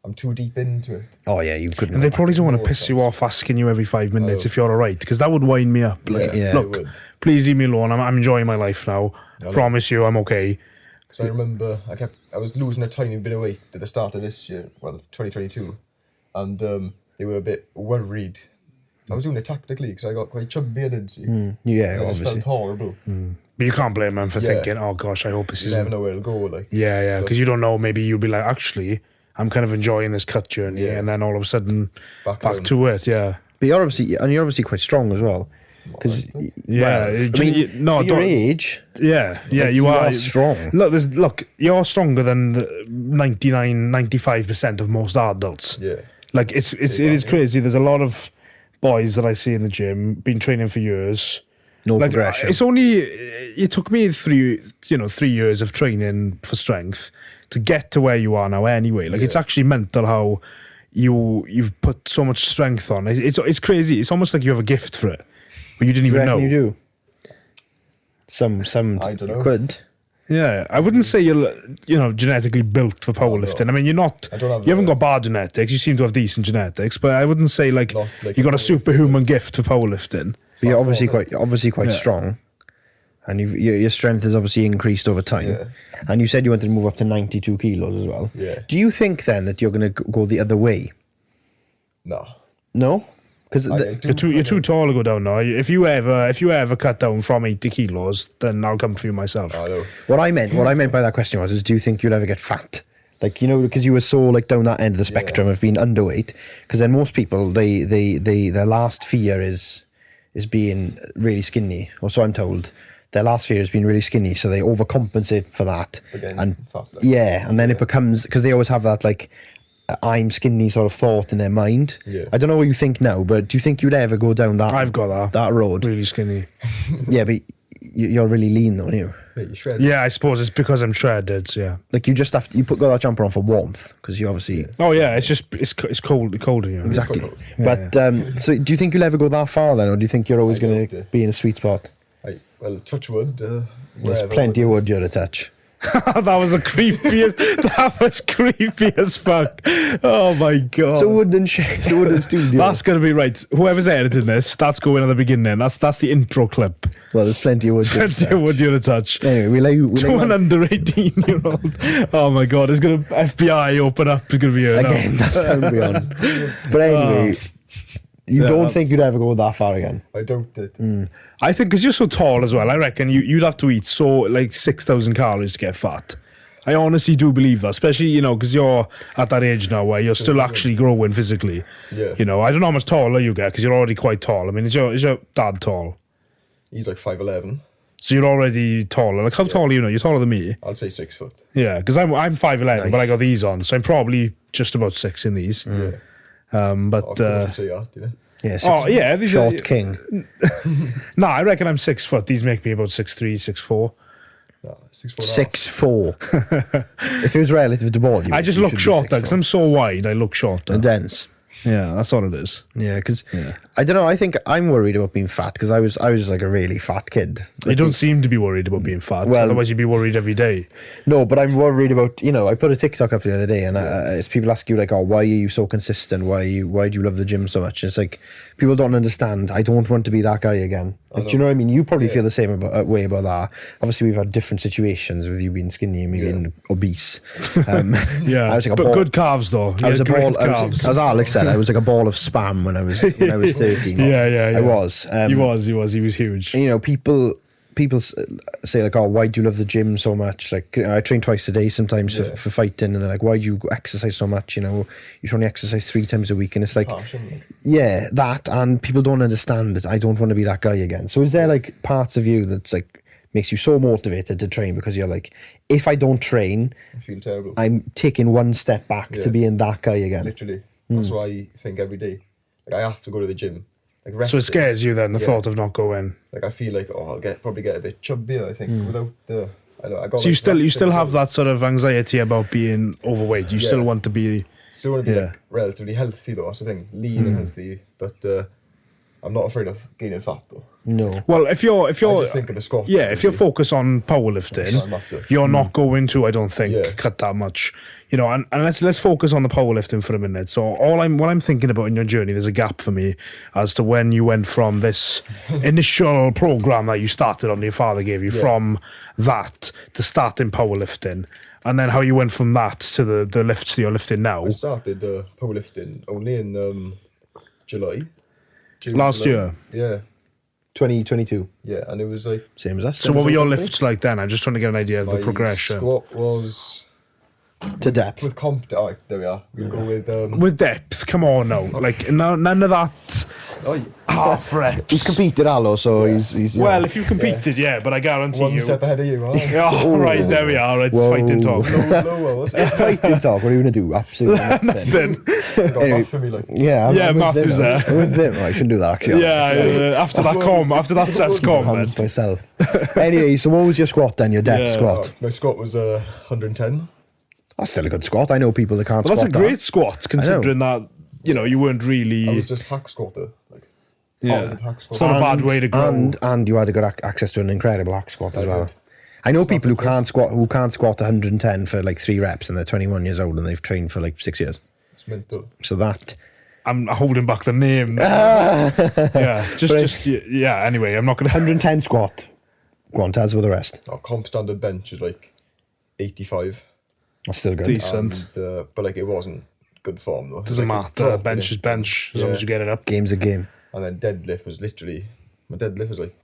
I'm too deep into it. Oh yeah, you couldn't. And they probably don't want to piss you off asking you every 5 minutes if you're all right, because that would wind me up. Like, look, please leave me alone. I'm enjoying my life now. Promise you, I'm okay. So I remember I was losing a tiny bit of weight at the start of this year, 2022, and they were a bit worried. I was doing it tactically because I got quite chubby, I did see. Yeah, I obviously. just felt horrible. But you can't blame them for thinking, oh gosh, I hope this You isn't... never know where it'll go. Like, Yeah, because you don't know, maybe you'll be like, actually, I'm kind of enjoying this cut journey, and then all of a sudden, back to it, But you're obviously quite strong as well. Because for your age, you are strong. Look, you're stronger than 95% of most adults. Yeah, like it is crazy. There's a lot of boys that I see in the gym, been training for years. No progression. It's only it took me 3 years of training for strength to get to where you are now. Anyway, like it's actually mental how you've put so much strength on. It's crazy. It's almost like you have a gift for it. But you didn't even know. You do. Some I don't know. could. Yeah, I wouldn't say you're genetically built for powerlifting. I mean, you haven't got bad genetics. You seem to have decent genetics, but I wouldn't say like you got a superhuman gift for powerlifting. But you're obviously quite strong, and your strength has obviously increased over time. Yeah. And you said you wanted to move up to 92 kilos as well. Yeah. Do you think then that you're going to go the other way? No. Because you're too tall to go down now. If you ever cut down from 80 kilos, then I'll come for you myself. I know. What I meant by that question was, do you think you'll ever get fat? Like, because you were so like down that end of the spectrum of being underweight. Because then most people, their last fear is being really skinny, or so I'm told. Their last fear is being really skinny, so they overcompensate for that. And then it becomes, because they always have that like, I'm skinny sort of thought in their mind. Yeah. I don't know what you think now, but do you think you'd ever go down that? I've got that road. Really skinny. Yeah, but you're really lean though, aren't you? Yeah, you shred. Yeah, I suppose it's because I'm shredded. So yeah. Like you just have to, got that jumper on for warmth because you obviously Oh yeah, it's cold, colder. You know? exactly. cold. But so do you think you'll ever go that far then, or do you think you're always going to be in a sweet spot? Well, touch wood. There's plenty of wood you're to touch. That was the creepiest. That was creepy as fuck. Oh my god. So wooden studio. That's gonna be right. Whoever's editing this, that's going at the beginning. That's the intro clip. Well, there's plenty of wood. Plenty of wood you're to touch. Anyway, To an under 18-year-old. Oh my god, it's gonna FBI open up. It's gonna be again. That's how we on. But anyway, you don't think you'd ever go that far again? I doubt it. I think because you're so tall as well, I reckon you'd have to eat so like 6,000 calories to get fat. I honestly do believe that, especially, because you're at that age now where you're still actually growing physically. Yeah. I don't know how much taller you get because you're already quite tall. I mean, is your dad tall? He's like 5'11". So you're already taller. Like, how tall are you now? You're taller than me. I'd say 6 foot. Yeah, because I'm 5'11", Nice. but I got these on, so I'm probably just about 6 in these. Yeah. But Of course you'd say that, you know. Yeah, these short are, king. No, I reckon I'm 6 foot. These make me about 6'3", 6'4". No, 6'4". 6'4". If it was relative to ball, I just look shorter because I'm so wide. I look shorter. and dense. Yeah, that's all it is. Yeah, because I don't know. I think I'm worried about being fat because I was like a really fat kid. You don't seem to be worried about being fat. Well- Otherwise, you'd be worried every day. No, but I'm worried about, I put a TikTok up the other day and it's people ask you like, oh, why are you so consistent? Why do you love the gym so much? And it's like, people don't understand. I don't want to be that guy again. Like, do you know what I mean? You probably feel the same way about that. Obviously, we've had different situations with you being skinny and me being obese. Yeah, I was like but good calves though. I was a ball. Calves. As Alex said, I was like a ball of spam when I was 13. Yeah. I was. He was huge. People say like, oh, why do you love the gym so much? Like, I train twice a day sometimes for fighting, and they're like, why do you exercise so much? You should only exercise 3 times a week, and it's like, yeah, that, and people don't understand that I don't want to be that guy again. So is there like parts of you that's like makes you so motivated to train because you're like, if I don't train, I feel terrible. I'm taking one step back to being that guy again. Literally. That's why I think every day. Like, I have to go to the gym. Like, rest So it days. scares you then, the thought of not going. Like, I feel like, I'll probably get a bit chubbier, I think, without the... I got So you still have that sort of anxiety about being overweight. You still want to be. Still want to be like relatively healthy though, that's the thing. Lean and healthy, but I'm not afraid of gaining fat though. No. Well, if you're I just think of the squat. yeah, if you're focused on powerlifting, you're not going to, I don't think, cut that much. And let's focus on the powerlifting for a minute. So what I'm thinking about in your journey, there's a gap for me as to when you went from this initial program that you started on, your father gave you, from that to starting powerlifting, and then how you went from that to the lifts that you're lifting now. I started powerlifting only in July. Last year. Yeah. 2022. Yeah, and it was like... Same as us. So what were your lifts like then? I'm just trying to get an idea of the progression. Squat was... To depth. With comp... Oh, there we are. We'll go with... With depth, come on now. Like, none of that half reps. He's competed, Allo, so he's Well, if you've competed, but I guarantee one you... step ahead of you, huh? Oh, right, there we are. It's fighting talk. Lower, was it? fighting talk. What are you going to do? Absolutely nothing. Then, Got Anyway, off for me, like... I'm Matthew's with there. With them. I shouldn't do that, actually. after that says I'm comment. myself. Anyway, so what was your squat then? Your depth squat? My squat was 110. That's still a good squat. I know people that can't Well, squat that's a great squat, considering that, you weren't really... I was just hack squatter. Like, hack It's not a bad way to go. And you had a good access to an incredible hack squat as well. did. I know people who can't squat 110 for like 3 reps and they're 21 years old and they've trained for like 6 years. It's mental. So that... I'm holding back the name. Anyway, I'm not going to... 110 squat. Go on, Taz with the rest. Our comp standard bench is like 85. That's still good. Decent. And, but like, it wasn't good form though. Doesn't Like, matter. Bench is bench, as long as you get it up. Game's a game. And then deadlift was literally... My deadlift was like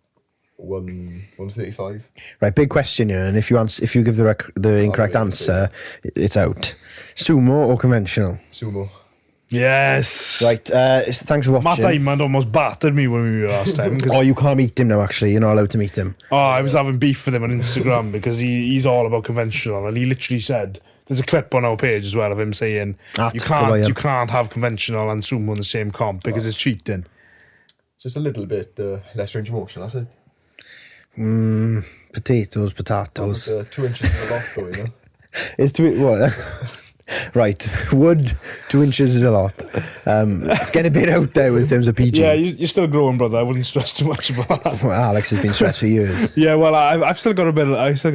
135. Right, big question here, and if you give the incorrect answer, it's out. Sumo or conventional? Sumo. Yes. Right, thanks for watching. Matt Diamond almost battered me when we were last time. Oh, you can't meet him now, actually. You're not allowed to meet him. I was having beef with him on Instagram because he's all about conventional, and he literally said, there's a clip on our page as well of him saying you can't have conventional and sumo in the same comp because it's cheating. Just a little bit less range of motion, that's it. Potatoes. 2 inches is a lot though, you know. Is what? Right, wood, 2 inches is a lot. It's getting a bit out there in terms of PG. Yeah, you're still growing, brother. I wouldn't stress too much about that. Well, Alex has been stressed for years. Yeah, well, I've still got a bit left for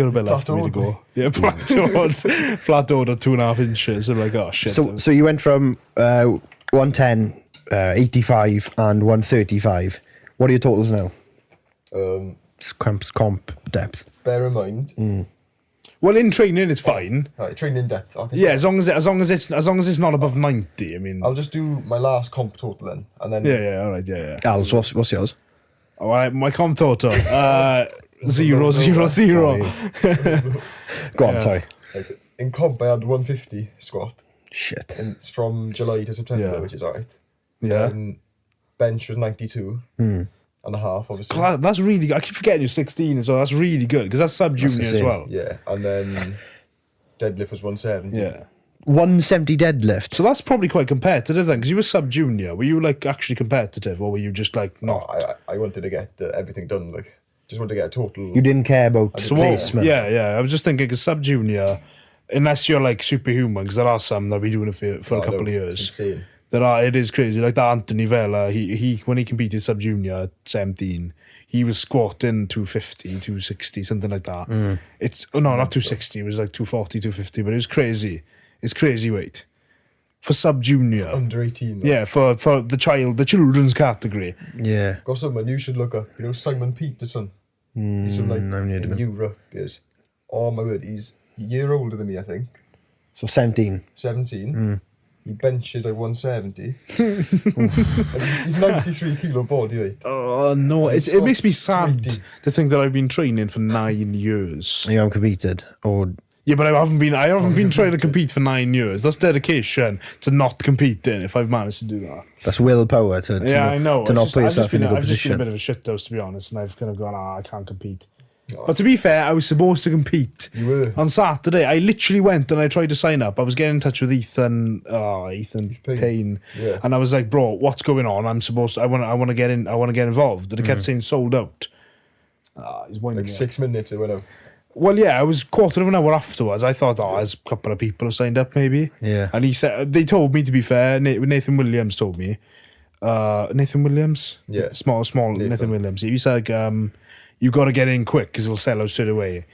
me to go. Yeah, plateaued at 2.5 inches. I'm like, oh shit. So you went from 110, 85, and 135. What are your totals now? Comp depth. Bear in mind. Well, in training, it's fine. Right, training depth. Yeah, as long as it's not above 90. I mean, I'll just do my last comp total then, and then. Yeah, all right, yeah. Alice, what's yours? All right, my comp total 0. Go on, sorry. Like, in comp, I had 150 squat. Shit. And it's from July to September, which is alright. Yeah. And bench was 92. And a half, obviously. That's really good. I keep forgetting you're 16 as well. That's really good because that's sub-junior as well. Yeah, and then deadlift was 170. Yeah. 170 deadlift. So that's probably quite competitive then, because you were sub-junior. Were you like actually competitive, or were you just like not? I wanted to get everything done. Like, just wanted to get a total. You didn't care about placement. Yeah. I was just thinking, because sub-junior, unless you're like superhuman, because there are some that'll be doing it for a couple of years. It's insane. It is crazy. Like that Anthony Vella, he when he competed sub-junior at 17, he was squatting 250, 260, something like that. It's not 260, it was like 240, 250, but it was crazy. It's crazy weight. For sub-junior. Under 18. Though. Yeah, for the children's category. Yeah. Got someone you should look up. You know Simon Peterson? He's from like in Europe. Yes. Oh my word, he's a year older than me, I think. So 17. 17. He benches like 170. And he's 93 kilo body weight. Oh no, it makes me sad to think that I've been training for 9 years. You haven't competed, or yeah, but I haven't been trying to compete for 9 years. That's dedication to not competing. If I've managed to do that, that's willpower to I know. to not put yourself in a good I've just been position. a bit of a shithouse, to be honest, and I've kind of gone, I can't compete. But to be fair, I was supposed to compete. You were. On Saturday. I literally went and I tried to sign up. I was getting in touch with Ethan Payne. Yeah. And I was like, bro, what's going on? I want to get in. I want to get involved. And it kept saying sold out. He's winding Like me 6 minutes it went out. Well, yeah, I was quarter of an hour afterwards. I thought, there's a couple of people who signed up, maybe. Yeah. And he said, they told me, to be fair, Nathan Williams told me. Nathan Williams? Yeah. Small Nathan Williams. He said, you got to get in quick because it'll sell out straight away.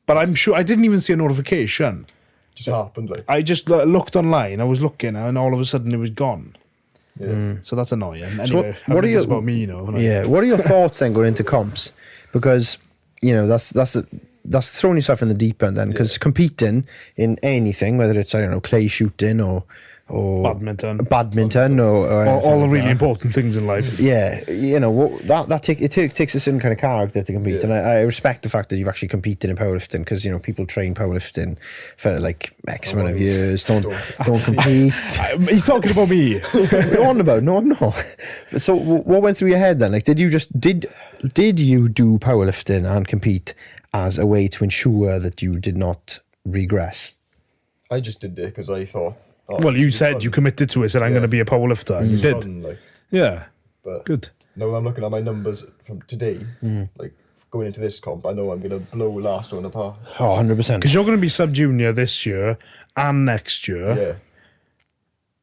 But I'm sure I didn't even see a notification. Just happened, like. I just looked online. I was looking, and all of a sudden it was gone. Yeah. So that's annoying. Anyway, So what are your about me, you know? Yeah. What are your thoughts then going into comps? Because that's throwing yourself in the deep end then. Because competing in anything, whether it's clay shooting or badminton or all the really important things in life. Yeah, it takes a certain kind of character to compete, and I respect the fact that you've actually competed in powerlifting, because people train powerlifting for like X amount of years. Don't compete. He's talking about me. No, I'm not. So what went through your head then? Like, did you do powerlifting and compete as a way to ensure that you did not regress? I just did it because I thought. Well, you said you committed to it, said I'm going to be a powerlifter, and you did. Fun, Yeah. But good. No, I'm looking at my numbers from today. Like, going into this comp, I know I'm going to blow last one apart. Oh, 100%. Because you're going to be sub-junior this year and next year. Yeah.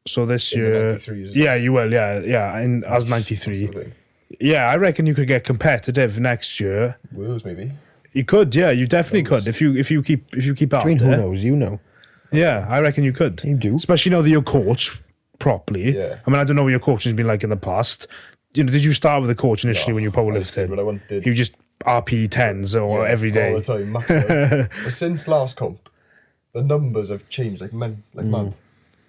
So this In the year... 93s. Yeah, you will, yeah, as 93. Yeah, I reckon you could get competitive next year. Wheels, maybe. You could, yeah, you definitely could if you keep at it. Who knows? You know. Yeah, I reckon you could. You do. Especially now that you're coached properly. Yeah. I mean, I don't know what your coaching's been like in the past. Did you start with a coach initially when you powerlifted? But I wanted. You just RP 10s or every day? All the time, maximum. But since last comp, the numbers have changed like mad.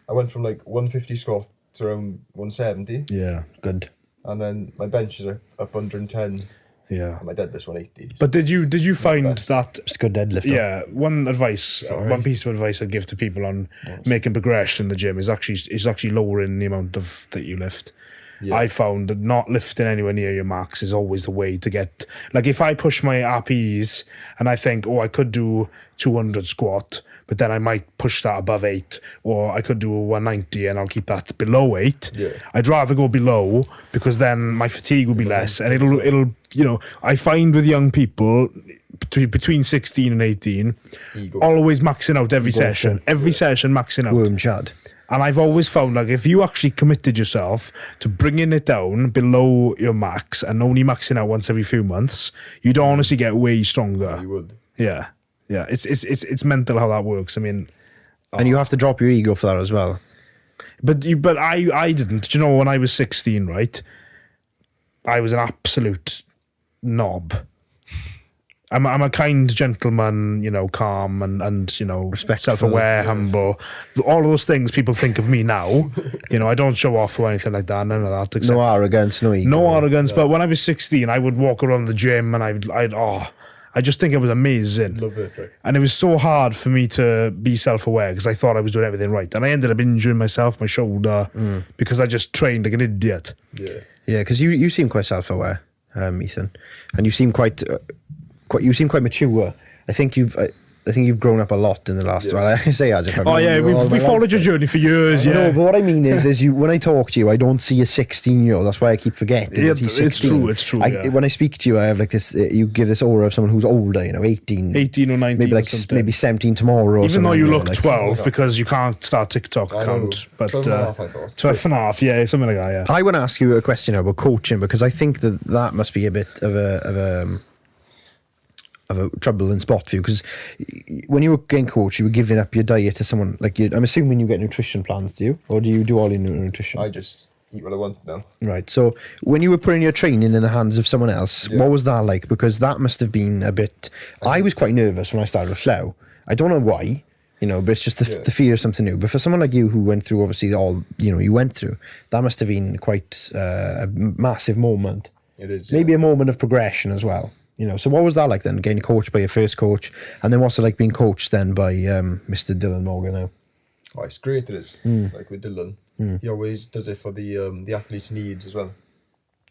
I went from like 150 squat to around 170. Yeah. Good. And then my bench is up 110. Yeah. And my deadlift's 180. But did you find that... It's good deadlift. Yeah, one piece of advice I'd give to people on making progression in the gym is actually lowering the amount that you lift. Yeah. I found that not lifting anywhere near your max is always the way to get... Like, if I push my RPs and I think, I could do 200 squat, but then I might push that above 8, or I could do a 190 and I'll keep that below 8. Yeah. I'd rather go below, because then my fatigue will be less, and it'll you know, I find with young people between 16 and 18, Ego. always maxing out every session maxing out. Worm Chad. And I've always found, like, if you actually committed yourself to bringing it down below your max and only maxing out once every few months, you'd honestly get way stronger. You would. Yeah. It's mental how that works. I mean, And you have to drop your ego for that as well. but I didn't. Do you know, when I was 16, right? I was an absolute knob. I'm a kind gentleman, you know, calm and you know, Respectful, self-aware, humble. All of those things people think of me now. You know, I don't show off or anything like that. None of that. No arrogance, no ego. No arrogance. But when I was 16, I would walk around the gym and I just think it was amazing. Love it. Like. And it was so hard for me to be self-aware because I thought I was doing everything right. And I ended up injuring myself, my shoulder, because I just trained like an idiot. Yeah. Yeah, because you seem quite self-aware, Ethan, and you seem quite mature. I think you've grown up a lot in the last. Well, I say as if I've known you all my we followed life. your journey for years. Yeah, No, but what I mean is you. When I talk to you, I don't see a 16-year-old. That's why I keep forgetting. Yeah, that he's 16. it's true. When I speak to you, I have like this. You give this aura of someone who's older. You know, 18 18 or 19, maybe like or something. maybe 17 tomorrow. Or Even though something, you know, look like 12 because you can't start TikTok I know. account, but 12 and a half, I thought. 12 and a half, yeah, something like that. Yeah. I want to ask you a question about coaching because I think that must be a bit of a trouble in spot for you because when you were getting coached, you were giving up your diet to someone like you. I'm assuming you get nutrition plans, do you, or do you do all your nutrition? I just eat what I want now. Right. So when you were putting your training in the hands of someone else, what was that like? Because that must have been a bit. I was quite nervous when I started with Clwb. I don't know why, you know, but it's just the fear of something new. But for someone like you who went through obviously all you went through, that must have been quite a massive moment. It is. Maybe a moment of progression as well. You know, so what was that like then, getting coached by your first coach, and then what's it like being coached then by Mr. Dylan Morgan now? Oh, it's great. It is. Like with Dylan, he always does it for the athlete's needs as well.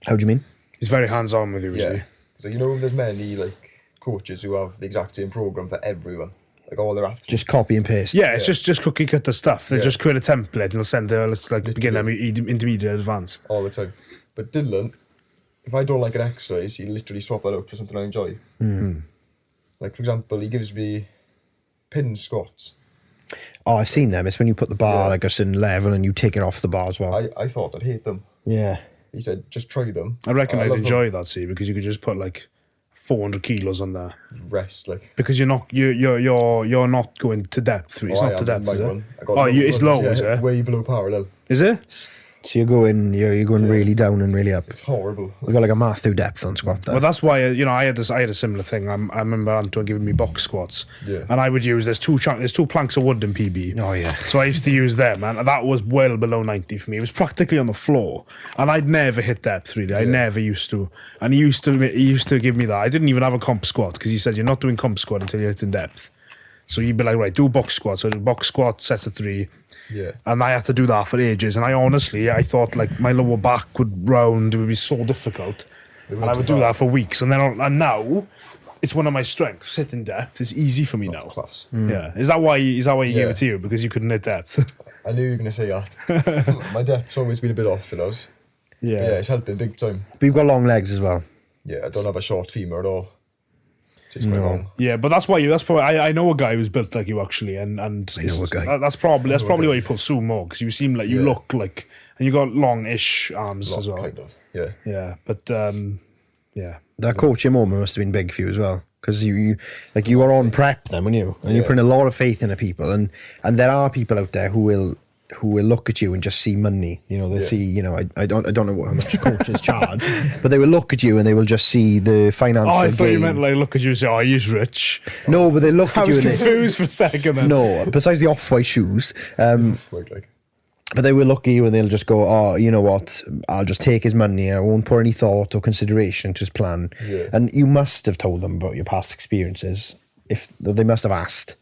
How do you mean? He's very hands-on with you, isn't he? So you know, there's many like coaches who have the exact same program for everyone, like all their athletes. Just copy and paste. Yeah, it's just cookie cutter stuff. They just create a template and they'll send it. It's like Literally. beginner, intermediate, advanced. all the time. But Dylan, if I don't like an exercise, he literally swap that out for something I enjoy. Like for example, he gives me pin squats. Oh, I've seen them. It's when you put the bar like a certain level and you take it off the bar as well. I thought I'd hate them. Yeah. He said, just try them. I reckon I'd love enjoy that, see, because you could just put like 400 kilos on there. Rest, like. Because you're not not going to depth. It's not to depth, is it? It's low, is it? Way below parallel. Is it? So you're going really down and really up. It's horrible. We've got like a Matthew depth on squat there. Well, that's why I had a similar thing. I remember Anton giving me box squats, and I would use there's two planks of wood in PB. Oh yeah. So I used to use them, and that was well below 90 for me. It was practically on the floor, and I'd never hit depth really. I never used to. And he used to give me that. I didn't even have a comp squat because he said you're not doing comp squat until you're hitting depth. So he'd be like, right, do box squat. So I did box squat, sets of 3. Yeah. And I had to do that for ages. And I thought like my lower back would round. It would be so difficult. And I would do that for weeks. And now it's one of my strengths. Hitting depth is easy for me now. Class. Yeah. Is that why you gave it to you? Because you couldn't hit depth? I knew you were going to say that. My depth's always been a bit off, you know. Yeah. Yeah, it's helping big time. But you've got long legs as well. Yeah, I don't have a short femur at all. It's quite long. Yeah, but that's probably I know a guy who's built like you actually, and I know a guy. That's probably why you put sumo, because you seem like you look like, and you got long-ish arms as well. Kind of. Yeah. Yeah, but yeah. That coaching moment must have been big for you as well, because you were on prep then, weren't you? And you're putting a lot of faith into people, and there are people out there who will look at you and just see money. You know, they see, you know, I don't know how much coaches charge, but they will look at you and they will just see the financial I thought you gain. meant like look at you and say, oh, he's rich. No, but they look I at you was and they, confused for a second then. no, besides the off-white shoes, Like. but they will look at you and they'll just go, oh, you know what, I'll just take his money, I won't put any thought or consideration to his plan. And you must have told them about your past experiences. If they must have asked,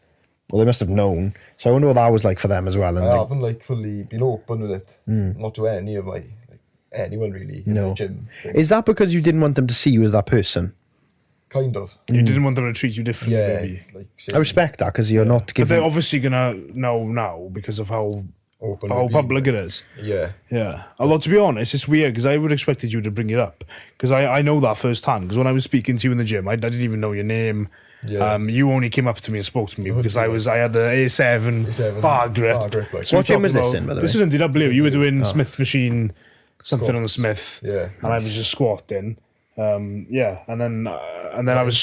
or they must have known. So I wonder what that was like for them as well. And I haven't fully been open with it. Not to any of anyone really in the gym. Is that because you didn't want them to see you as that person? Kind of. You didn't want them to treat you differently, Yeah. maybe. I respect that, because you're not But giving. they're obviously going to know now because of how open. How public it is. Yeah. Yeah. Although, to be honest, it's weird because I would have expected you to bring it up. Because I know that firsthand. Because when I was speaking to you in the gym, I didn't even know your name. Yeah. You only came up to me and spoke to me because I had an A7 bar grip. Like. What gym was this in, by the way? This was in DW. You were doing Smith machine, something Squats. on the Smith. Yeah. And I was just squatting. Yeah, and then I was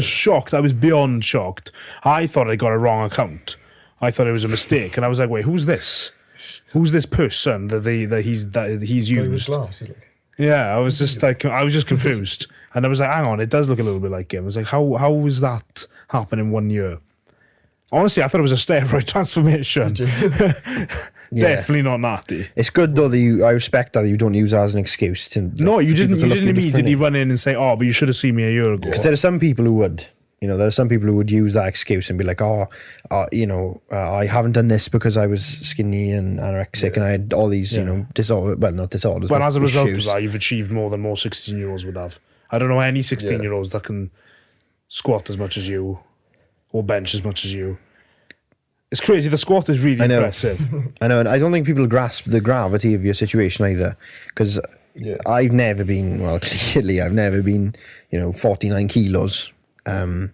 shocked. I was beyond shocked. I thought I got a wrong account. I thought it was a mistake, and I was like, "Wait, who's this? Who's this person that he's used?" Yeah, I was just confused, and I was like, "Hang on, it does look a little bit like him." I was like, "How was that happen in 1 year?" Honestly, I thought it was a steroid transformation. Definitely not natty. It's good though that I respect that you don't use that as an excuse. No, you didn't immediately run in and say, "Oh, but you should have seen me a year ago." Because there are some people who would. There are some people who would use that excuse and be like, I haven't done this because I was skinny and anorexic and I had all these, disorders. Well, not disorders. But as a result issues. of that, you've achieved more than most 16-year-olds would have. I don't know any 16-year-olds that can squat as much as you or bench as much as you. It's crazy. The squat is really impressive. I know, and I don't think people grasp the gravity of your situation either. Because I've never been, clearly I've never been, 49 kilos. And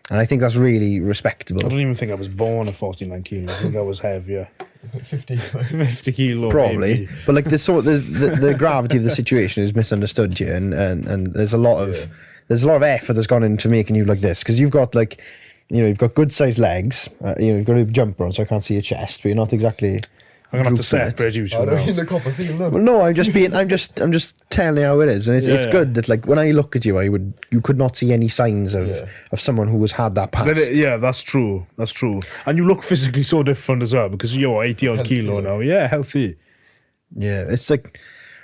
I think that's really respectable. I don't even think I was born at 49 kilos. I think I was heavier. 50 kilos. Probably. Maybe. But like the gravity of the situation is misunderstood here, and there's a lot of effort that's gone into making you like this, because you've got you've got good sized legs, you've got a jumper on so I can't see your chest, but you're not exactly. I'm gonna have to separate you two. Well, no, I'm just telling you how it is, and it's good that when I look at you, you could not see any signs of someone who has had that past. That's true. And you look physically so different as well because you're 80 odd kilo now. Yeah, healthy. Yeah, it's like,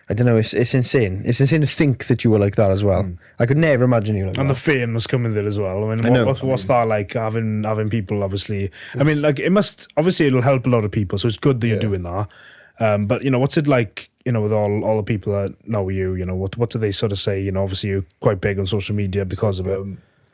I don't know, it's insane. It's insane to think that you were like that as well. I could never imagine you like that. And the fame must come in there as well. I mean, what's that like, having people, obviously? I mean, it'll help a lot of people, so it's good that you're doing that. But, what's it like, with all the people that know you, what do they sort of say? Obviously you're quite big on social media because of it.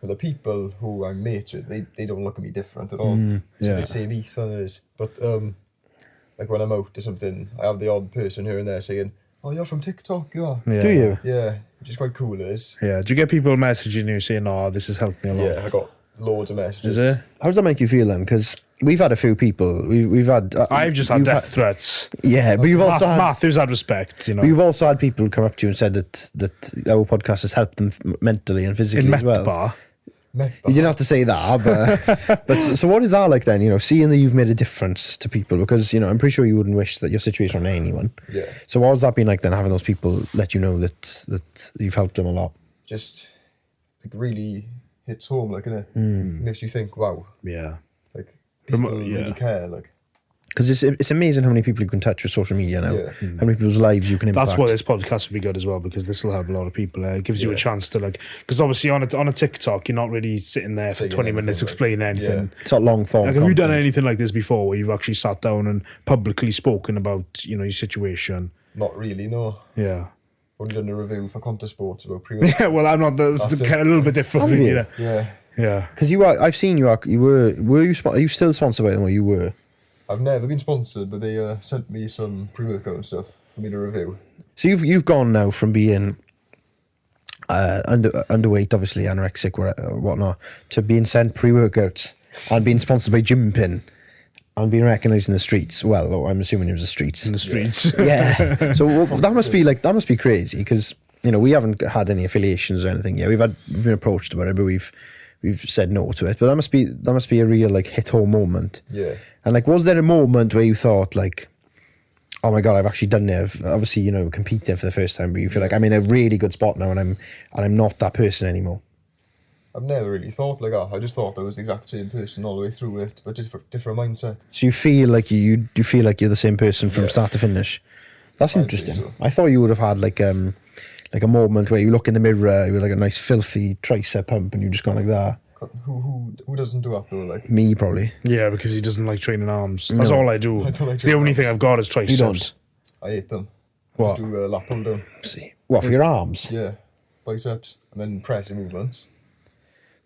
The people who I'm mates with, they don't look at me different at all. So they say Ethan is. But, when I'm out or something, I have the odd person here and there saying, "Oh, you're from TikTok, you are." Yeah. Do you? Yeah, which is quite cool, it is. Yeah. Do you get people messaging you saying, "Oh, this has helped me a lot"? Yeah, I got loads of messages. Is it? How does that make you feel then? Because we've had a few people. We've had. I've just had death threats. Yeah, but you've also had Matthew's had respect. You've also had people come up to you and said that our podcast has helped them mentally and physically as well. Bar. You didn't have to say that, but so what is that like then? Seeing that you've made a difference to people, because I'm pretty sure you wouldn't wish that your situation on anyone. Yeah. So what has that been like then, having those people let you know that you've helped them a lot? Just really hits home, innit? Makes you think, wow. Yeah. People really care, Because it's amazing how many people you can touch with social media now. Yeah. How many people's lives you can impact. That's why this podcast will be good as well, because this will help a lot of people. It gives you a chance to because obviously on a TikTok, you're not really sitting there for 20 minutes explaining anything. Yeah. It's not long form. Have you done anything like this before, where you've actually sat down and publicly spoken about your situation? Not really, no. Yeah. Only done a review for Counter Sports about pre. Yeah, well, I'm not. That's kind of a little bit different. Yeah. Because I've seen you. Are you still sponsored by them, or you were? I've never been sponsored, but they sent me some pre-workout and stuff for me to review. So you've gone now from being underweight, obviously anorexic or whatnot, to being sent pre-workouts and being sponsored by Gym Pin and being recognised in the streets. Well, I'm assuming it was the streets. In the streets. Yeah. So that must be crazy, because we haven't had any affiliations or anything yet. We've been approached about it, but we've said no to it. But that must be a real hit home moment. Yeah. And was there a moment where you thought oh my God, I've actually done it? Obviously, competing for the first time, but you feel like I'm in a really good spot now, and I'm not that person anymore. I've never really thought like that. I just thought I was the exact same person all the way through it, but just different mindset. So you feel like you feel like you're the same person from start to finish. That's interesting. So. I thought you would have had like a moment where you look in the mirror with a nice filthy tricep pump, and you just gone like that. Who doesn't do that though? Me, probably. Yeah, because he doesn't like training arms. That's all I do. It's the only thing I've got is triceps. You don't? I hate them. What? Just do a lap pull down. See, what, for your arms? Yeah, biceps, and then pressing movements.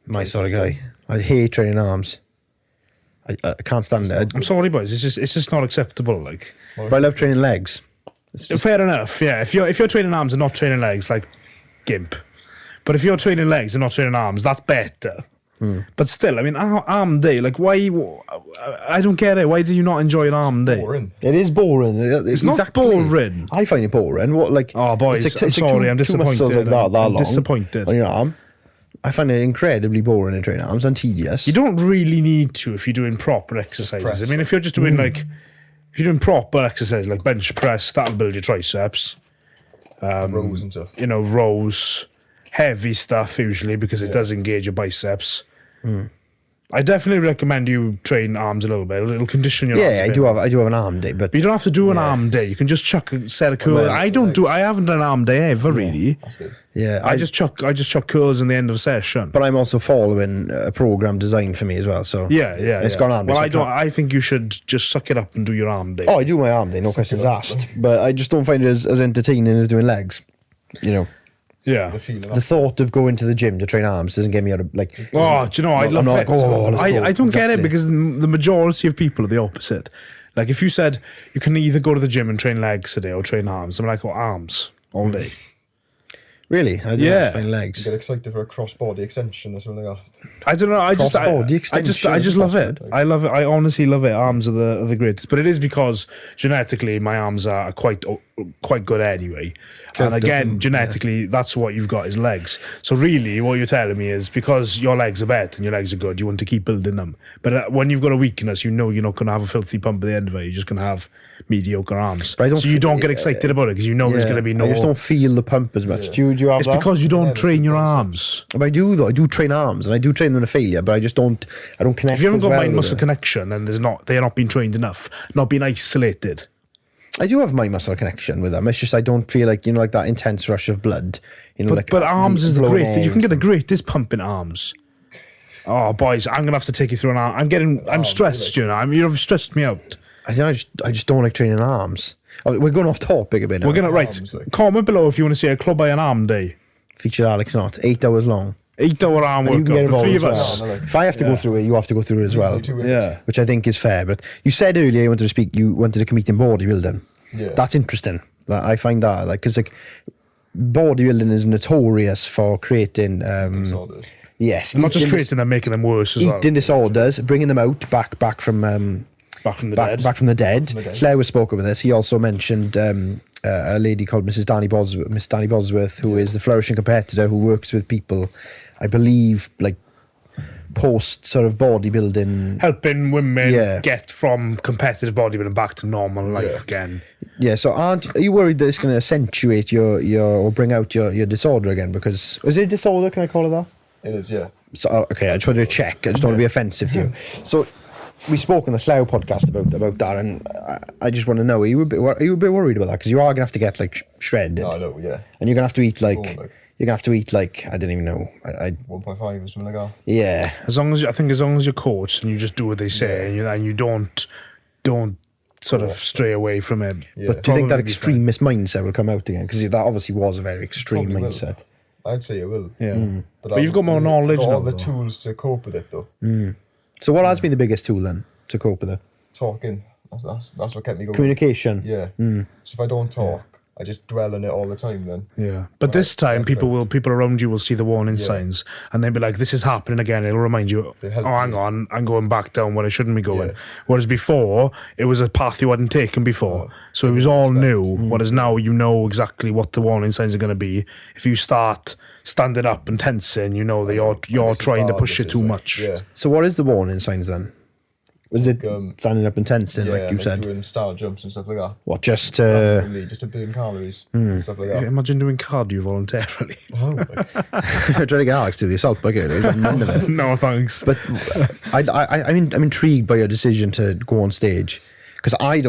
My sort of guy. I hate training arms. I can't stand it. I'm sorry, boys. It's just not acceptable. Like, But I love training legs. fair enough. Yeah, if you're training arms and not training legs, like gimp. But if you're training legs and not training arms, that's better. But still, I mean, arm day. Like, why? I don't get it. Why do you not enjoy an arm day? Boring. It is boring. It's not boring. I find it boring. What like? Oh, boys, it's I'm sorry. I'm two muscles disappointed. Like that I'm long disappointed. on your arm. I find it incredibly boring in training arms and tedious. You don't really need to if you're doing proper exercises. Press. I mean, if you're just doing if you're doing proper exercise like bench press, that'll build your triceps. Rows and stuff. You know, rows, heavy stuff usually because it does engage your biceps. I definitely recommend you train arms a little bit. It'll condition your arms. Yeah, a I bit. do have an arm day, but But you don't have to do an arm day. You can just chuck a set of curls. Well, I haven't done an arm day ever really. That's good. yeah, I just chuck curls in the end of a session. But I'm also following a program designed for me as well. So Yeah. it's gone arm day. Well, so I think you should just suck it up and do your arm day. Oh, I do my arm day, no questions asked. But I just don't find it as entertaining as doing legs. You know, Yeah. The feeling the thought of going to the gym to train arms doesn't get me out of like. Oh, do you know, I I'm love not it. like, oh, let's go. I don't get it Exactly. because the majority of people are the opposite. Like, if you said you can either go to the gym and train legs today or train arms, I'm like, oh, arms all day. Really, I don't Yeah. find legs. get excited for a cross-body extension or something like that. I don't know. I just love it. I love it. I honestly love it. Arms are the greatest, but it is because genetically my arms are quite good anyway. And again, genetically, that's what you've got is legs. So really, what you're telling me is because your legs are better and your legs are good, you want to keep building them. But when you've got a weakness, you know you're not going to have a filthy pump at the end of it. You're just going to have mediocre arms. But I don't so you don't get excited about it because you know there's going to be no. I just don't feel the pump as much. Do you have It's that? because you don't Yeah, train your that's arms. But I do though. I do train arms and I do train them to failure. But I just don't. I don't connect. If you haven't as got well mind with muscle it. connection, then they're not being trained enough, not being isolated. I do have mind muscle connection with them. It's just I don't feel like like that intense rush of blood. But arms is the blown great. air You can get the and greatest pump in arms. Oh, boys, I'm gonna have to take you through an arm. I'm stressed. You know, you've stressed me out. I just don't like training arms. Oh, we're going off topic a bit now. We're gonna Arms, right. like- Comment below if you want to see a Clwb an arm day. Feature Alex not 8 hours long. 8-hour arm And you can workout. get The three of involved as us. well. No, If I have to go through it, you have to go through it as well. You two Yeah. Which I think is fair. But you said earlier you wanted to compete in bodybuilding. Yeah. That's interesting. I find that because bodybuilding is notorious for creating disorders. yes, Not just eating creating them, making them worse as well. eating disorders, bringing them out back from Back from the back, dead. back from the dead. From the dead. Claire was spoken with this. He also mentioned a lady called Miss Danny Bosworth, who is the flourishing competitor who works with people, I believe, like post sort of bodybuilding. Helping women Yeah. get from competitive bodybuilding back to normal life again. Yeah, so are you worried that it's going to accentuate your or bring out your disorder again? Because is it a disorder? Can I call it that? It is, yeah. So okay, I just wanted to check. I just don't want to be offensive to you. So we spoke on the Slough podcast about that, and I just want to know: are you a bit worried about that? Because you are gonna have to get like shredded, No, I know, yeah. and you're gonna have to eat like Oh, like- you're gonna have to eat like I don't even know. I 1.5 or something like that. yeah. As long as you're coached and you just do what they say and you don't sort of stray away from it. Yeah. But do you think that Probably be fine. extremist mindset will come out again? Because that obviously was a very extreme Probably will. mindset. I'd say it will. Yeah. But But you've got more I've knowledge got all now, the though. tools to cope with it, though. So what has been the biggest tool then to cope with it? Talking. That's what kept me going. Communication. Yeah. So if I don't talk, I just dwell on it all the time then. Yeah, but this time people around you will see the warning signs and they'll be like, "This is happening again." It'll remind you, "Oh, They help hang you. on, I'm going back down where I shouldn't be going." Yeah. Whereas before, it was a path you hadn't taken before, so it was all new. Whereas now you know exactly what the warning signs are going to be. If you start standing up and tensing, you know that you're This is trying to bad, push this it is too like- much. Yeah. So what is the warning signs then? Was it standing up and tensing, Yeah, like you said? doing star jumps and stuff like that. What, just Really, just to burn calories and stuff like that. Imagine doing cardio voluntarily. Oh, like, trying to get Alex to the assault bike earlier? There's none of it. No thanks. But I'm intrigued by your decision to go on stage because I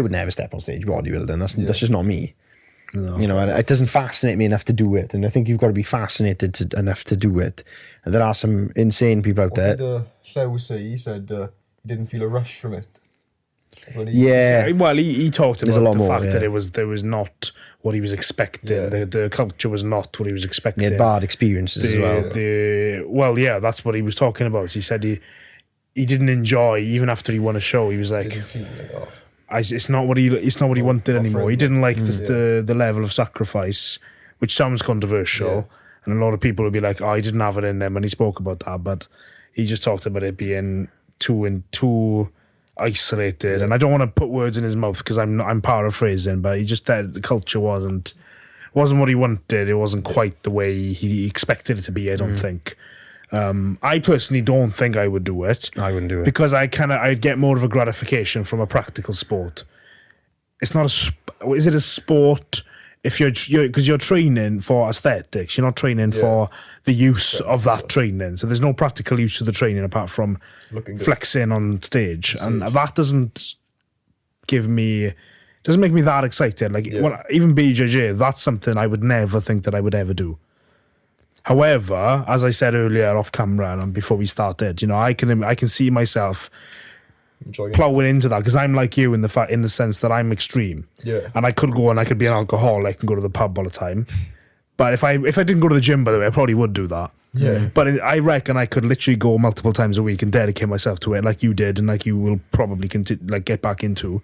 would never step on stage bodybuilding. That's just not me. No. You know, and it doesn't fascinate me enough to do it, and I think you've got to be fascinated enough to do it. And there are some insane people out there. what did Clwb say? He said he didn't feel a rush from it. When he- Yeah, Well, he talked There's a about lot the more, fact yeah. that there was not what he was expecting. Yeah. The culture was not what he was he expecting. had bad experiences as well. Well, yeah, that's what he was talking about. He said he didn't enjoy, even after he won a show. He was like, Didn't feel like, oh, it's not what he wanted anymore. He didn't like the level of sacrifice, which sounds controversial, and a lot of people would be like, oh, he didn't have it in him, and he spoke about that, but he just talked about it being too isolated, and I don't want to put words in his mouth because I'm paraphrasing, but he just said the culture wasn't what he wanted. It wasn't quite the way he expected it to be, I don't think. I personally don't think I would do it. I wouldn't do it because I'd get more of a gratification from a practical sport. It's not is it a sport if because you're training for aesthetics, you're not training for the use of that training. So there's no practical use of the training apart from flexing on stage. And that doesn't make me that excited. Like even BJJ, that's something I would never think that I would ever do. However, as I said earlier off camera and before we started, I can see myself plowing into that because I'm like you in the sense that I'm extreme. Yeah. And I could go and I could be an alcoholic and go to the pub all the time. But if I didn't go to the gym, by the way, I probably would do that. Yeah. But I reckon I could literally go multiple times a week and dedicate myself to it, like you did, and like you will probably get back into.